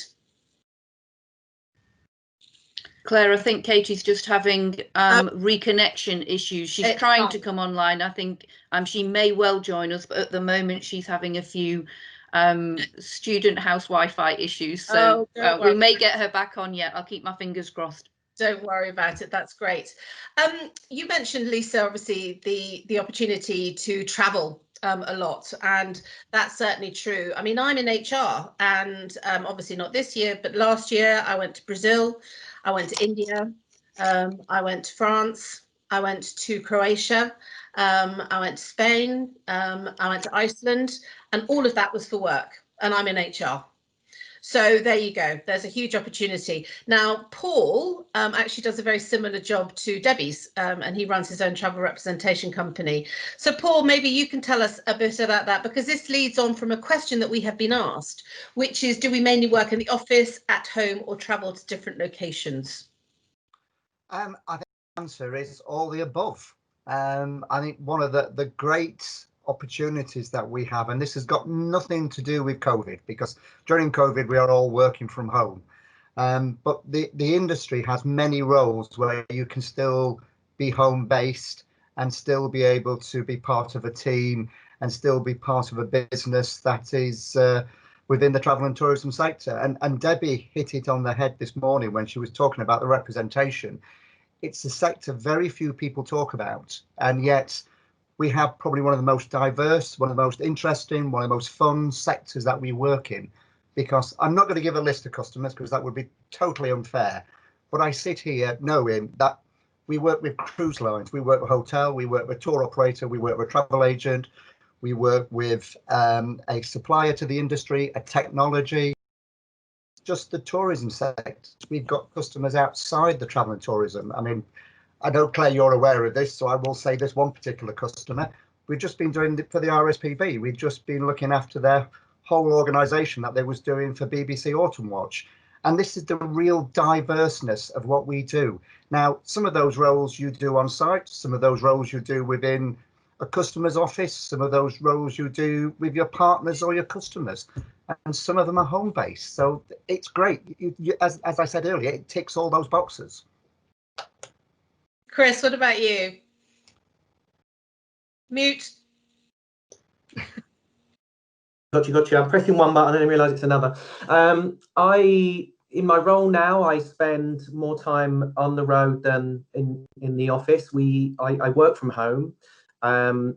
Claire, I think Katie's just having reconnection issues. She's trying to come online. I think she may well join us, but at the moment she's having a few student house Wi-Fi issues. So we may get her back on yet. I'll keep my fingers crossed. Don't worry about it. That's great. You mentioned, Lisa, obviously the opportunity to travel a lot, and that's certainly true. I mean, I'm in HR, and obviously not this year, but last year I went to Brazil, I went to India, I went to France, I went to Croatia, I went to Spain, I went to Iceland, and all of that was for work, and I'm in HR. So there you go. There's a huge opportunity. Now, Paul actually does a very similar job to Debbie's, and he runs his own travel representation company. So, Paul, maybe you can tell us a bit about that, because this leads on from a question that we have been asked, which is, do we mainly work in the office, at home, or travel to different locations? I think the answer is all the above. I think one of the great opportunities that we have, and this has got nothing to do with COVID, because during COVID we are all working from home, but the industry has many roles where you can still be home based and still be able to be part of a team and still be part of a business that is within the travel and tourism sector. And Debbie hit it on the head this morning when she was talking about the representation. It's a sector very few people talk about, and yet we have probably one of the most diverse, one of the most interesting, one of the most fun sectors that we work in. Because I'm not going to give a list of customers because that would be totally unfair. But I sit here knowing that we work with cruise lines, we work with hotel, we work with tour operator, we work with a travel agent, we work with a supplier to the industry, a technology. Just the tourism sector. We've got customers outside the travel and tourism. I mean, I know, Claire, you're aware of this, so I will say this one particular customer. We've just been doing it for the RSPB. We've just been looking after their whole organisation that they was doing for BBC Autumn Watch. And this is the real diverseness of what we do. Now, some of those roles you do on site, some of those roles you do within a customer's office, some of those roles you do with your partners or your customers, and some of them are home-based. So it's great. As I said earlier, it ticks all those boxes. Chris, what about you? Mute. Got you. I'm pressing one button and I realise it's another. In my role now, I spend more time on the road than in the office. I work from home.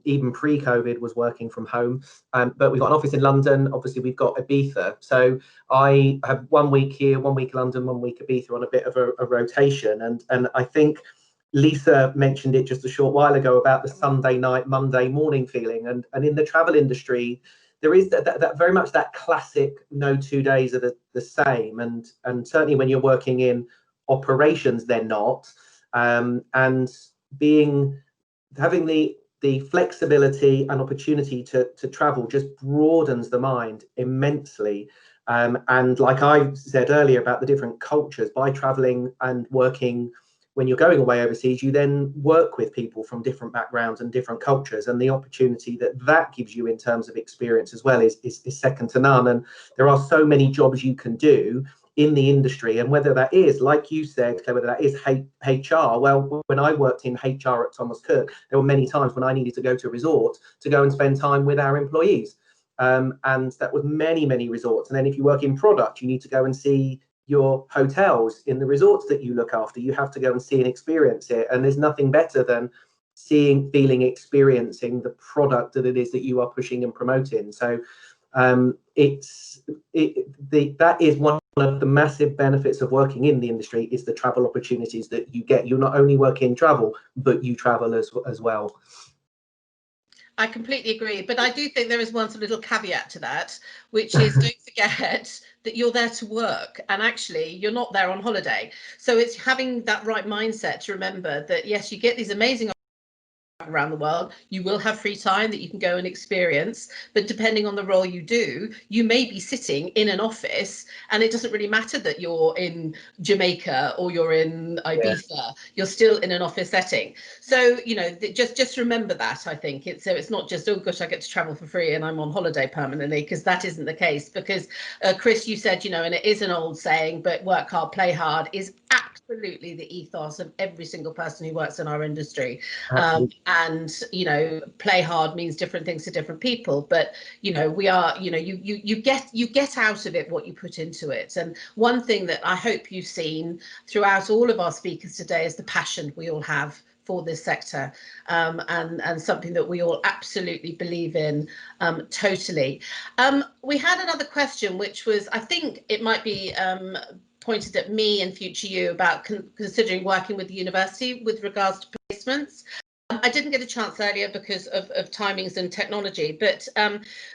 Even pre-COVID was working from home, but we've got an office in London. Obviously, we've got Ibiza. So I have 1 week here, 1 week London, 1 week Ibiza on a bit of a rotation. And I think Lisa mentioned it just a short while ago about the Sunday night, Monday morning feeling. And in the travel industry, there is that very much that classic no 2 days are the same. And certainly when you're working in operations, they're not. And having the flexibility and opportunity to travel just broadens the mind immensely. And like I said earlier about the different cultures, by traveling and working, when you're going away overseas, you then work with people from different backgrounds and different cultures, and the opportunity that gives you in terms of experience as well is second to none. And there are so many jobs you can do in the industry, and whether that is, like you said, whether that is HR. Well, when I worked in HR at Thomas Cook, there were many times when I needed to go to a resort to go and spend time with our employees, and that was many resorts. And then if you work in product, you need to go and see your hotels, in the resorts that you look after, you have to go and see and experience it. And there's nothing better than seeing, feeling, experiencing the product that it is that you are pushing and promoting. So that is one of the massive benefits of working in the industry, is the travel opportunities that you get. You not only work in travel, but you travel as well. I completely agree, but I do think there is one sort of little caveat to that, which is don't forget that you're there to work, and actually you're not there on holiday. So it's having that right mindset to remember that, yes, you get these amazing around the world, you will have free time that you can go and experience, but depending on the role you do, you may be sitting in an office, and it doesn't really matter that you're in Jamaica or you're in Ibiza, you're still in an office setting. So, you know, just remember that. I think it's not just, oh gosh, I get to travel for free and I'm on holiday permanently, because that isn't the case. Because Chris, you said, you know, and it is an old saying, but work hard, play hard is absolutely the ethos of every single person who works in our industry. And, you know, play hard means different things to different people, but, you know, we are, you know, you get out of it what you put into it. And one thing that I hope you've seen throughout all of our speakers today is the passion we all have for this sector, and something that we all absolutely believe in, totally. We had another question, which was, I think it might be pointed at me and future you, about considering working with the university with regards to placements. I didn't get a chance earlier because of timings and technology, but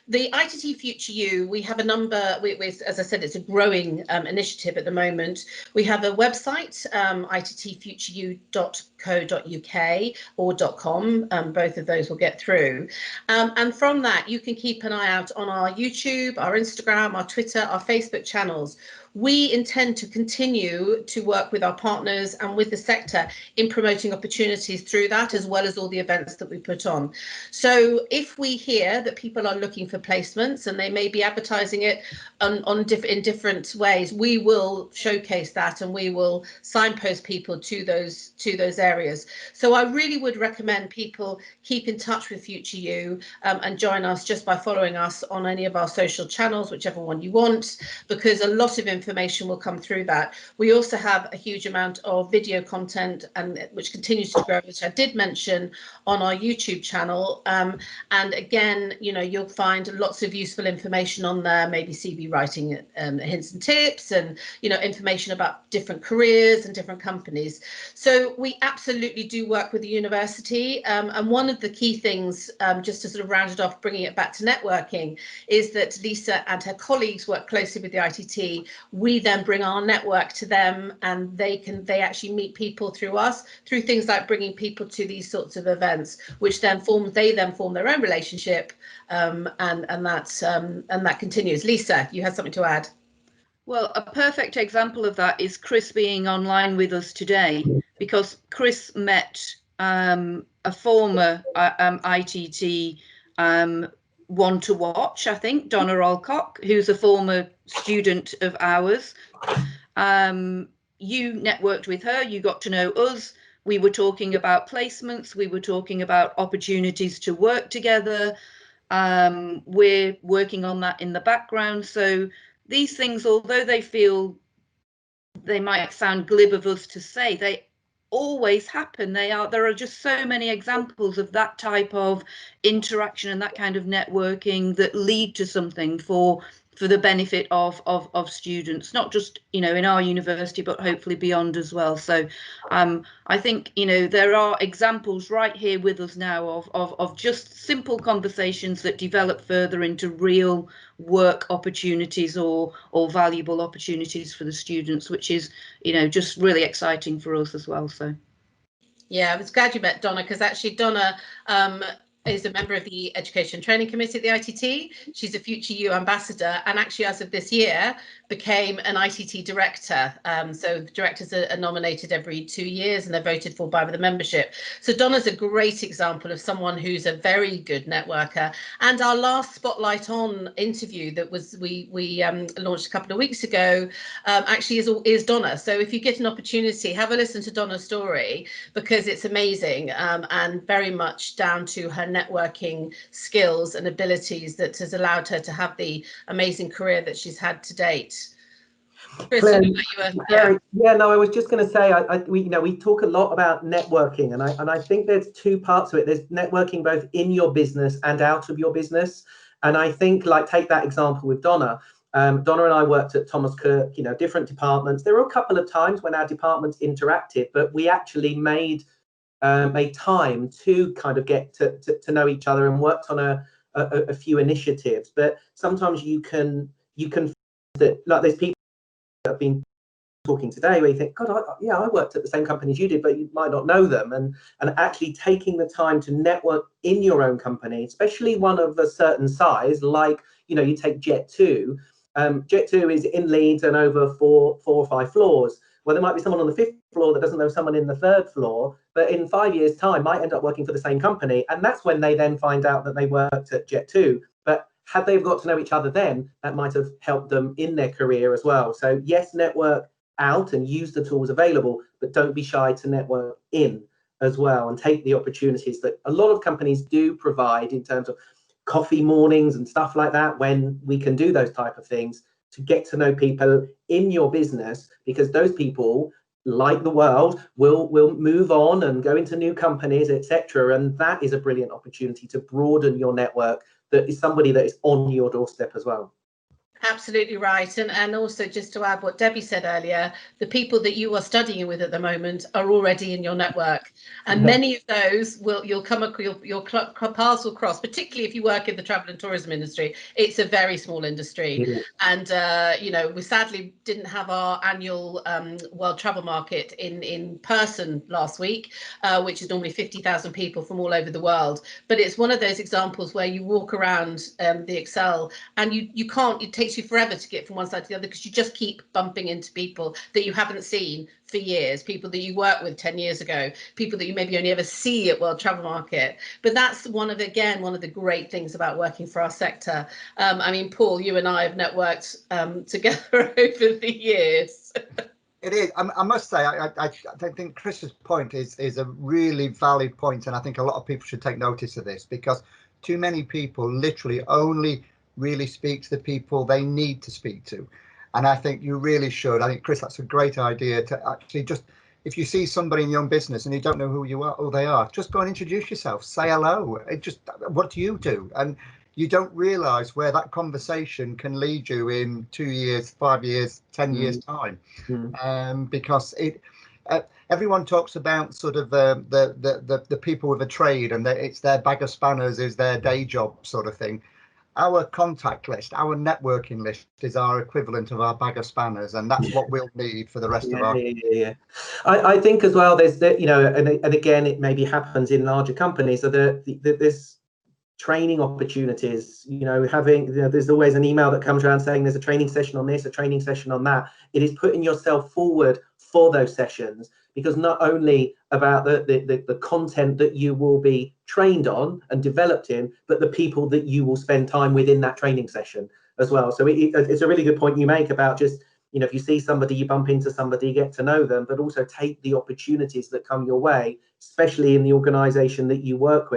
the ITT Future You, we have a number, as I said, it's a growing initiative at the moment. We have a website, ittfutureyou.co.uk or .com, both of those will get through. And from that, you can keep an eye out on our YouTube, our Instagram, our Twitter, our Facebook channels. We intend to continue to work with our partners and with the sector in promoting opportunities through that, as well as all the events that we put on. So if we hear that people are looking for placements and they may be advertising it in different ways, we will showcase that and we will signpost people to those areas. So I really would recommend people keep in touch with Future You, and join us just by following us on any of our social channels, whichever one you want, because a lot of information will come through that. We also have a huge amount of video content, and which continues to grow, which I did mention, on our YouTube channel. And again, you know, you'll find lots of useful information on there, maybe CV writing hints and tips, and, you know, information about different careers and different companies. So we absolutely do work with the university. And one of the key things, just to sort of round it off, bringing it back to networking, is that Lisa and her colleagues work closely with the ITT. We then bring our network to them, and they actually meet people through us, through things like bringing people to these sorts of events, which then form their own relationship, and that continues. Lisa, you had something to add? Well, a perfect example of that is Chris being online with us today, because Chris met a former ITT one to watch, I think, Donna Alcock, who's a former student of ours. You networked with her, you got to know us. We were talking about placements, we were talking about opportunities to work together. We're working on that in the background. So these things, although they might sound glib of us to say, they always happen. There are just so many examples of that type of interaction and that kind of networking that lead to something for the benefit of students, not just, you know, in our university, but hopefully beyond as well. So I think, you know, there are examples right here with us now of just simple conversations that develop further into real work opportunities or valuable opportunities for the students, which is, you know, just really exciting for us as well. So yeah, I was glad you met Donna, because actually Donna is a member of the Education Training Committee at the ITT. She's a Future You ambassador, and actually as of this year became an ITT director. So the directors are nominated every 2 years, and they're voted for by the membership. So Donna's a great example of someone who's a very good networker. And our last Spotlight On interview that we launched a couple of weeks ago actually is Donna. So if you get an opportunity, have a listen to Donna's story, because it's amazing, and very much down to her networking skills and abilities that has allowed her to have the amazing career that she's had to date. Chris, Claire, you were, yeah, no, I was just going to say, we talk a lot about networking, and I think there's two parts to it. There's networking both in your business and out of your business. And I think, like, take that example with Donna. Donna and I worked at Thomas Cook, different departments. There were a couple of times when our departments interacted, but we actually made time to kind of get to know each other and worked on a few initiatives. But sometimes you can that, like, there's people that have been talking today where you think, God, I worked at the same company as you did, but you might not know them. And actually taking the time to network in your own company, especially one of a certain size, like, you take Jet2. Jet2 is in Leeds and over four or five floors. Well, there might be someone on the 5th floor that doesn't know someone in the 3rd floor, but in 5 years' time might end up working for the same company. And that's when they then find out that they worked at Jet2. But had they got to know each other then, that might have helped them in their career as well. So yes, network out and use the tools available, but don't be shy to network in as well and take the opportunities that a lot of companies do provide in terms of coffee mornings and stuff like that, when we can do those type of things to get to know people in your business, because those people, like the world, will move on and go into new companies, etc. And that is a brilliant opportunity to broaden your network. That is somebody that is on your doorstep as well. Absolutely right. And also, just to add what Debbie said earlier, the people that you are studying with at the moment are already in your network, and many of those your paths will cross, particularly if you work in the travel and tourism industry. It's a very small industry. And we sadly didn't have our annual World Travel Market in person last week, which is normally 50,000 people from all over the world. But it's one of those examples where you walk around the Excel and you can't, it takes you forever to get from one side to the other, because you just keep bumping into people that you haven't seen for years, people that you worked with 10 years ago, people that you maybe only ever see at World Travel Market. But that's one of the great things about working for our sector. I mean, Paul, you and I have networked together over the years. It is. I must say, I think Chris's point is a really valid point, and I think a lot of people should take notice of this, because too many people literally only really speak to the people they need to speak to. And I think you really should. I think, Chris, that's a great idea to actually just, if you see somebody in your own business and you don't know who they are, just go and introduce yourself, say hello. What do you do? And you don't realize where that conversation can lead you in 2 years, 5 years, 10 years time. Because everyone talks about sort of the people with a trade, and it's their bag of spanners is their day job sort of thing. Our contact list, our networking list, is our equivalent of our bag of spanners, and that's what we'll need for the rest of our. I think as well, there's and again, it maybe happens in larger companies, so there's training opportunities. There's always an email that comes around saying there's a training session on this, a training session on that. It is putting yourself forward for those sessions, because not only about the content that you will be trained on and developed in, but the people that you will spend time with in that training session as well. So it's a really good point you make about just, if you see somebody, you bump into somebody, get to know them, but also take the opportunities that come your way, especially in the organization that you work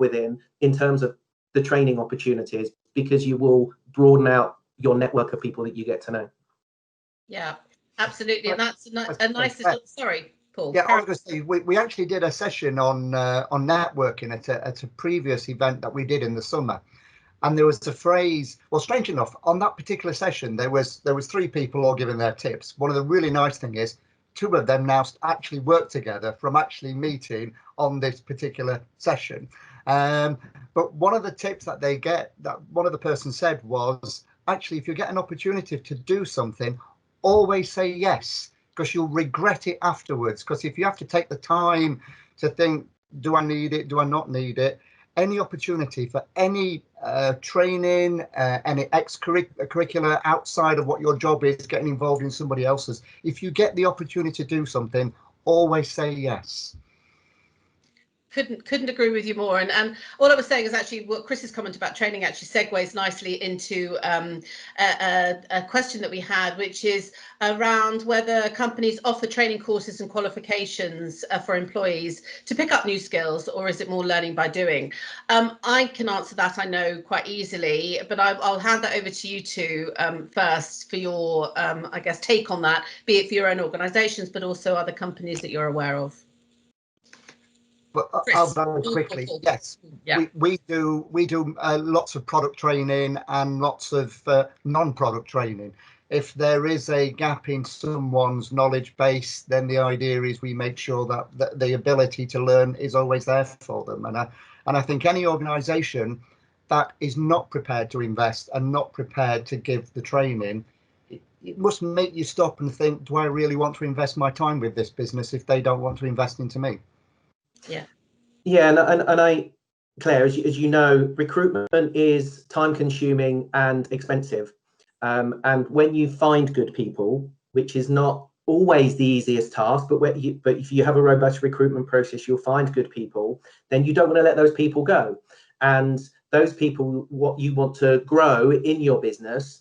within in terms of the training opportunities, because you will broaden out your network of people that you get to know. Yeah, absolutely. And that's a nice sorry, Paul. Yeah, I was going to say, we actually did a session on networking at a previous event that we did in the summer, and there was a phrase. Well, strange enough, on that particular session, there was 3 people all giving their tips. One of the really nice thing is 2 of them now actually work together from actually meeting on this particular session. But one of the tips that they get, that one of the person said, was actually, if you get an opportunity to do something, always say yes, because you'll regret it afterwards. Because if you have to take the time to think, do I need it? Do I not need it? Any opportunity for any training, any extracurricular outside of what your job is, getting involved in somebody else's, if you get the opportunity to do something, always say yes. couldn't agree with you more. And all I was saying is actually what Chris's comment about training actually segues nicely into a question that we had, which is around whether companies offer training courses and qualifications for employees to pick up new skills, or is it more learning by doing? I can answer that, I know, quite easily, but I'll hand that over to you two first for your, I guess, take on that, be it for your own organisations, but also other companies that you're aware of. But Chris, I'll very quickly. Yes, yeah. we do lots of product training and lots of non-product training. If there is a gap in someone's knowledge base, then the idea is we make sure that the ability to learn is always there for them. And I think any organisation that is not prepared to invest and not prepared to give the training, it must make you stop and think, do I really want to invest my time with this business if they don't want to invest into me? Yeah, and I, Claire, as you know, recruitment is time consuming and expensive. And when you find good people, which is not always the easiest task, but if you have a robust recruitment process, you'll find good people, then you don't want to let those people go. And those people, what you want to grow in your business,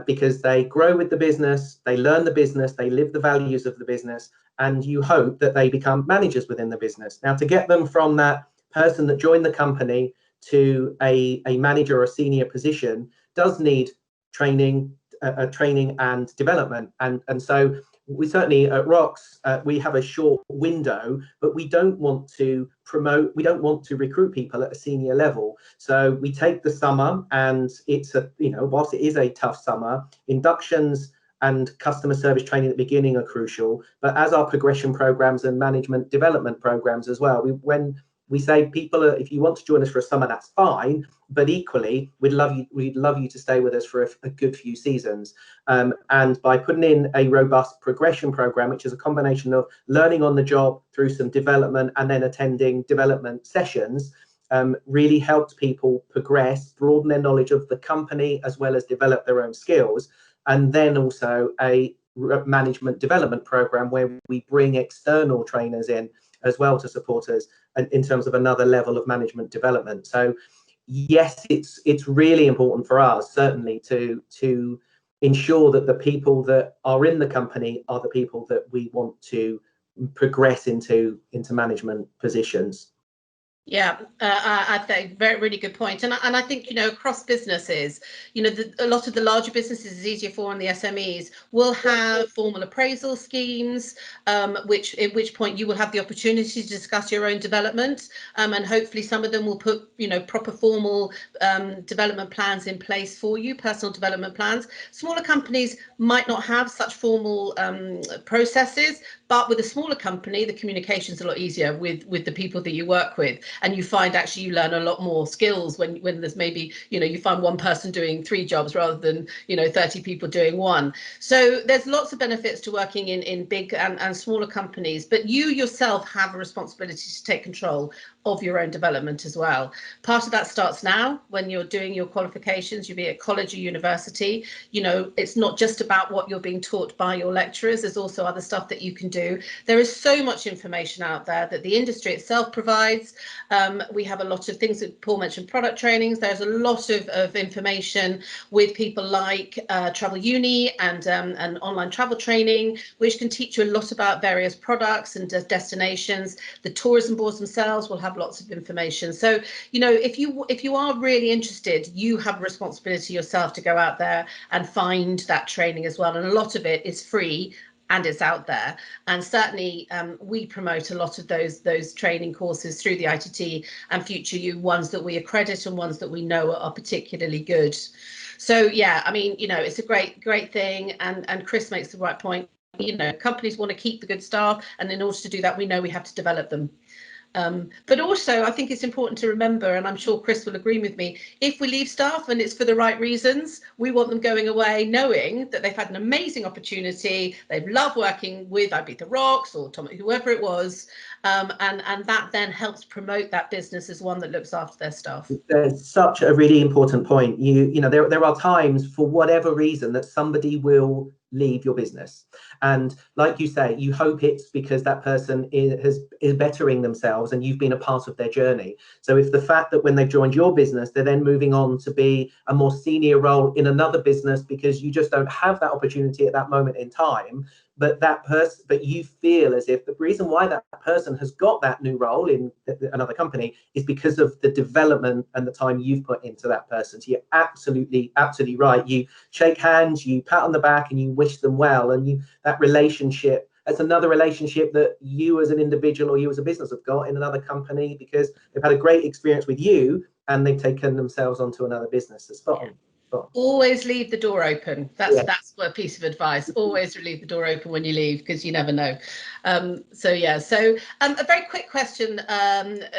because they grow with the business, they learn the business, they live the values of the business, and you hope that they become managers within the business. Now, to get them from that person that joined the company to a manager or a senior position does need training and development. And so we certainly at ROCS, we have a short window, but we don't want to promote, we don't want to recruit people at a senior level. So we take the summer, and it's whilst it is a tough summer, inductions and customer service training at the beginning are crucial, but as our progression programs and management development programs as well, when we say people, if you want to join us for a summer, that's fine, but equally we'd love you to stay with us for a good few seasons. And by putting in a robust progression program, which is a combination of learning on the job through some development and then attending development sessions, really helps people progress, broaden their knowledge of the company, as well as develop their own skills. And then also a management development program where we bring external trainers in as well to support us in terms of another level of management development. So yes, it's really important for us, certainly, to ensure that the people that are in the company are the people that we want to progress into management positions. Yeah, I think really good point. And I think, across businesses, a lot of the larger businesses is easier for, and the SMEs will have formal appraisal schemes, at which point you will have the opportunity to discuss your own development. And hopefully some of them will put, proper formal development plans in place for you, personal development plans. Smaller companies might not have such formal processes, but with a smaller company, the communication is a lot easier with the people that you work with. And you find actually you learn a lot more skills when there's maybe, you find one person doing 3 jobs rather than, 30 people doing 1. So there's lots of benefits to working in big and smaller companies, but you yourself have a responsibility to take control of your own development as well. Part of that starts now when you're doing your qualifications, you be at college or university. It's not just about what you're being taught by your lecturers. There's also other stuff that you can do. There is so much information out there that the industry itself provides. We have a lot of things that Paul mentioned, product trainings. There's a lot of information with people like Travel Uni and online travel training, which can teach you a lot about various products and destinations. The tourism boards themselves will have lots of information. So, if you are really interested, you have a responsibility yourself to go out there and find that training as well. And a lot of it is free and it's out there. And certainly we promote a lot of those training courses through the ITT and Future You, ones that we accredit and ones that we know are particularly good. So yeah, I mean, it's a great thing. And Chris makes the right point. Companies want to keep the good staff, and in order to do that, we know we have to develop them. But also, I think it's important to remember, and I'm sure Chris will agree with me, if we leave staff and it's for the right reasons, we want them going away knowing that they've had an amazing opportunity, they've loved working with Ibiza Rocks or Tom, whoever it was, and that then helps promote that business as one that looks after their staff. There's such a really important point. There are times, for whatever reason, that somebody will leave your business. And like you say, you hope it's because that person is bettering themselves and you've been a part of their journey. So if the fact that when they've joined your business, they're then moving on to be a more senior role in another business because you just don't have that opportunity at that moment in time, but you feel as if the reason why that person has got that new role in another company is because of the development and the time you've put into that person. So you're absolutely right. You shake hands, you pat on the back, and you wish them well. And that relationship, that's another relationship that you as an individual or you as a business have got in another company because they've had a great experience with you and they've taken themselves onto another business. That's spot on. Always leave the door open. That's a piece of advice. Always leave the door open when you leave, because you never know. So a very quick question,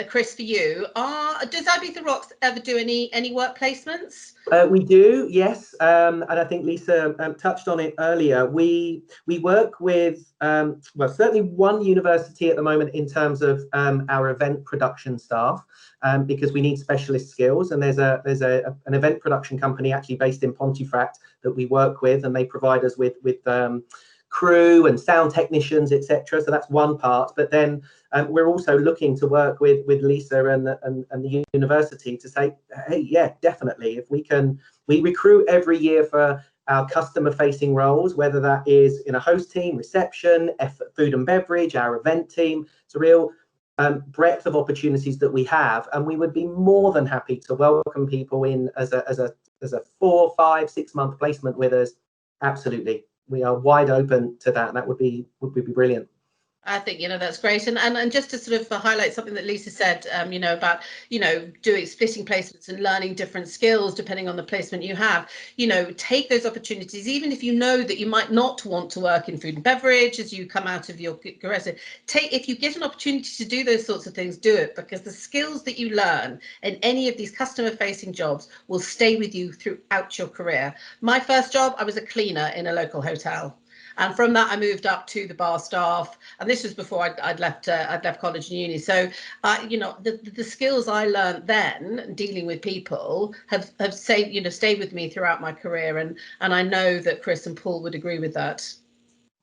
Chris, for you. Does Ibiza Rocks ever do any work placements? We do, yes, and I think Lisa touched on it earlier. We work with well, certainly one university at the moment in terms of our event production staff, because we need specialist skills. And there's an event production company actually based in Pontefract that we work with, and they provide us with crew and sound technicians, etc. So that's one part. But then we're also looking to work with Lisa and the university to say, hey, yeah, definitely, if we recruit every year for our customer facing roles, whether that is in a host team, reception, food and beverage, our event team. It's a real breadth of opportunities that we have, and we would be more than happy to welcome people in as a 4, 5, 6 month placement with us. Absolutely. We are wide open to that, and that would be brilliant. I think, that's great. And just to sort of highlight something that Lisa said, about, doing splitting placements and learning different skills depending on the placement you have, take those opportunities, even if you know that you might not want to work in food and beverage as you come out of your career. So if you get an opportunity to do those sorts of things, do it, because the skills that you learn in any of these customer facing jobs will stay with you throughout your career. My first job, I was a cleaner in a local hotel. And from that, I moved up to the bar staff, and this was before I'd left college and uni. So, the skills I learned then dealing with people have stayed with me throughout my career, and I know that Chris and Paul would agree with that.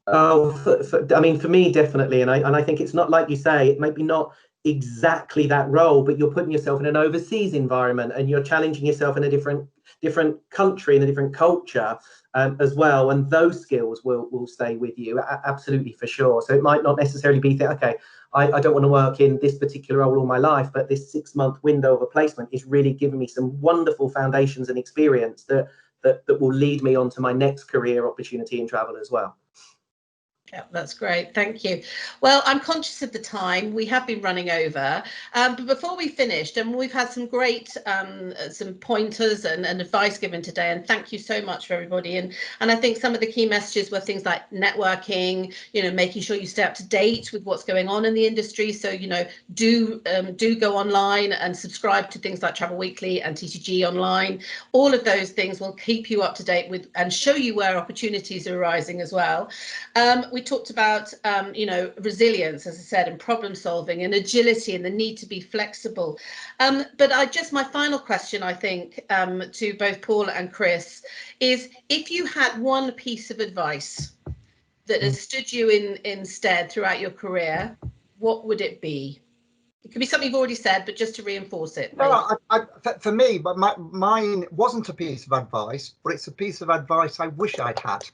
Oh, for me, definitely, and I think it's not like you say, it might be not exactly that role, but you're putting yourself in an overseas environment, and you're challenging yourself in a different country, in a different culture. As well, and those skills will stay with you, absolutely, for sure. So it might not necessarily be that, okay, I don't want to work in this particular role all my life, but this 6 month window of a placement is really giving me some wonderful foundations and experience that will lead me on to my next career opportunity in travel as well. Yeah, that's great. Thank you. Well, I'm conscious of the time. We have been running over. But before we finished, and we've had some great some pointers and advice given today. And thank you so much for everybody. And I think some of the key messages were things like networking, making sure you stay up to date with what's going on in the industry. So, do go online and subscribe to things like Travel Weekly and TTG Online. All of those things will keep you up to date with and show you where opportunities are arising as well. We talked about, resilience, as I said, and problem solving and agility and the need to be flexible. But my final question, I think, to both Paul and Chris is, if you had one piece of advice that has stood you in stead throughout your career, what would it be? It could be something you've already said, but just to reinforce it. No, for me, but mine wasn't a piece of advice, but it's a piece of advice I wish I'd had.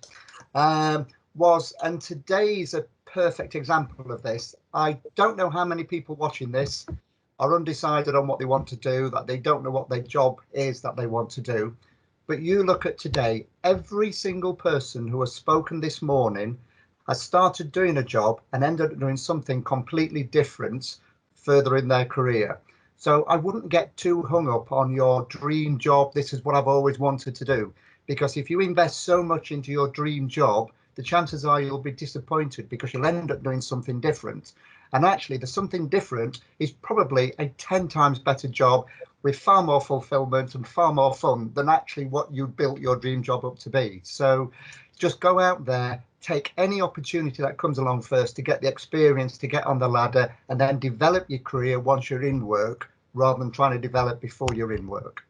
And today's a perfect example of this. I don't know how many people watching this are undecided on what they want to do, that they don't know what their job is that they want to do. But you look at today, every single person who has spoken this morning has started doing a job and ended up doing something completely different further in their career. So I wouldn't get too hung up on your dream job. This is what I've always wanted to do, because if you invest so much into your dream job, the chances are you'll be disappointed because you'll end up doing something different. And actually, the something different is probably a 10 times better job with far more fulfillment and far more fun than actually what you built your dream job up to be. So just go out there, take any opportunity that comes along first to get the experience, to get on the ladder, and then develop your career once you're in work, rather than trying to develop before you're in work.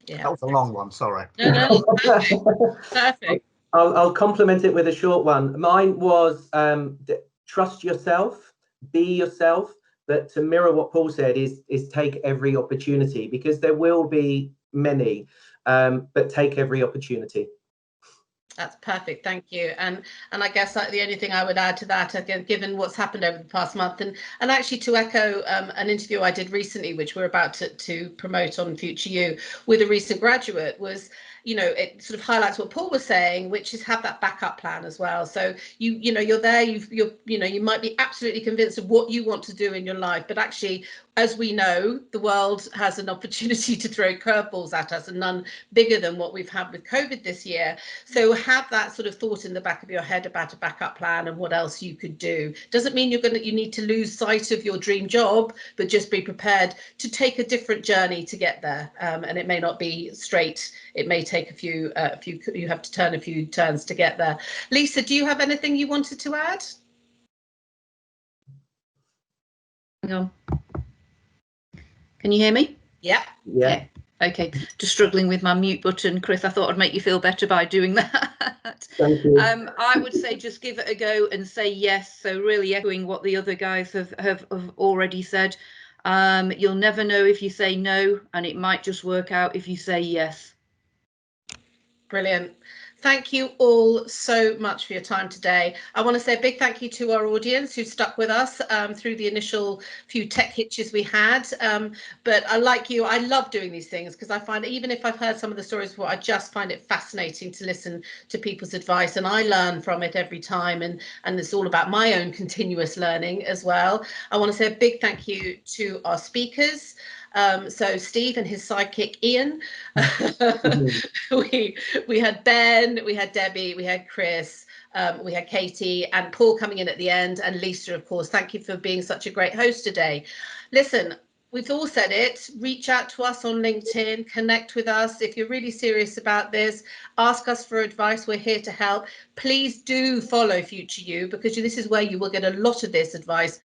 Yeah. That was a long one, sorry. No, perfect. I'll complement it with a short one. Mine was trust yourself, be yourself. But to mirror what Paul said is take every opportunity, because there will be many, but take every opportunity. That's perfect, thank you. And I guess the only thing I would add to that, again, given what's happened over the past month, and actually to echo an interview I did recently, which we're about to promote on Future You, with a recent graduate, was, you know, it sort of highlights what Paul was saying, which is have that backup plan as well. So you know, you're there, you might be absolutely convinced of what you want to do in your life, but actually, as we know, the world has an opportunity to throw curveballs at us, and none bigger than what we've had with COVID this year. So have that sort of thought in the back of your head about a backup plan and what else you could do. Doesn't mean you need to lose sight of your dream job, but just be prepared to take a different journey to get there. And it may not be straight. It may take a few, you have to turn a few turns to get there. Lisa, do you have anything you wanted to add? No. Can you hear me? Yeah. Yeah. Okay, just struggling with my mute button, Chris. I thought I'd make you feel better by doing that. Thank you. I would say just give it a go and say yes. So really echoing what the other guys have already said. You'll never know if you say no, and it might just work out if you say yes. Brilliant. Thank you all so much for your time today. I want to say a big thank you to our audience who stuck with us through the initial few tech hitches we had. But I love doing these things, because I find, even if I've heard some of the stories before, I just find it fascinating to listen to people's advice, and I learn from it every time. And it's all about my own continuous learning as well. I want to say a big thank you to our speakers. So Steve and his sidekick Ian. We had Ben, we had Debbie, we had Chris, we had Katie and Paul coming in at the end, and Lisa, of course. Thank you for being such a great host today. Listen, we've all said it. Reach out to us on LinkedIn, connect with us. If you're really serious about this, ask us for advice. We're here to help. Please do follow Future You, because this is where you will get a lot of this advice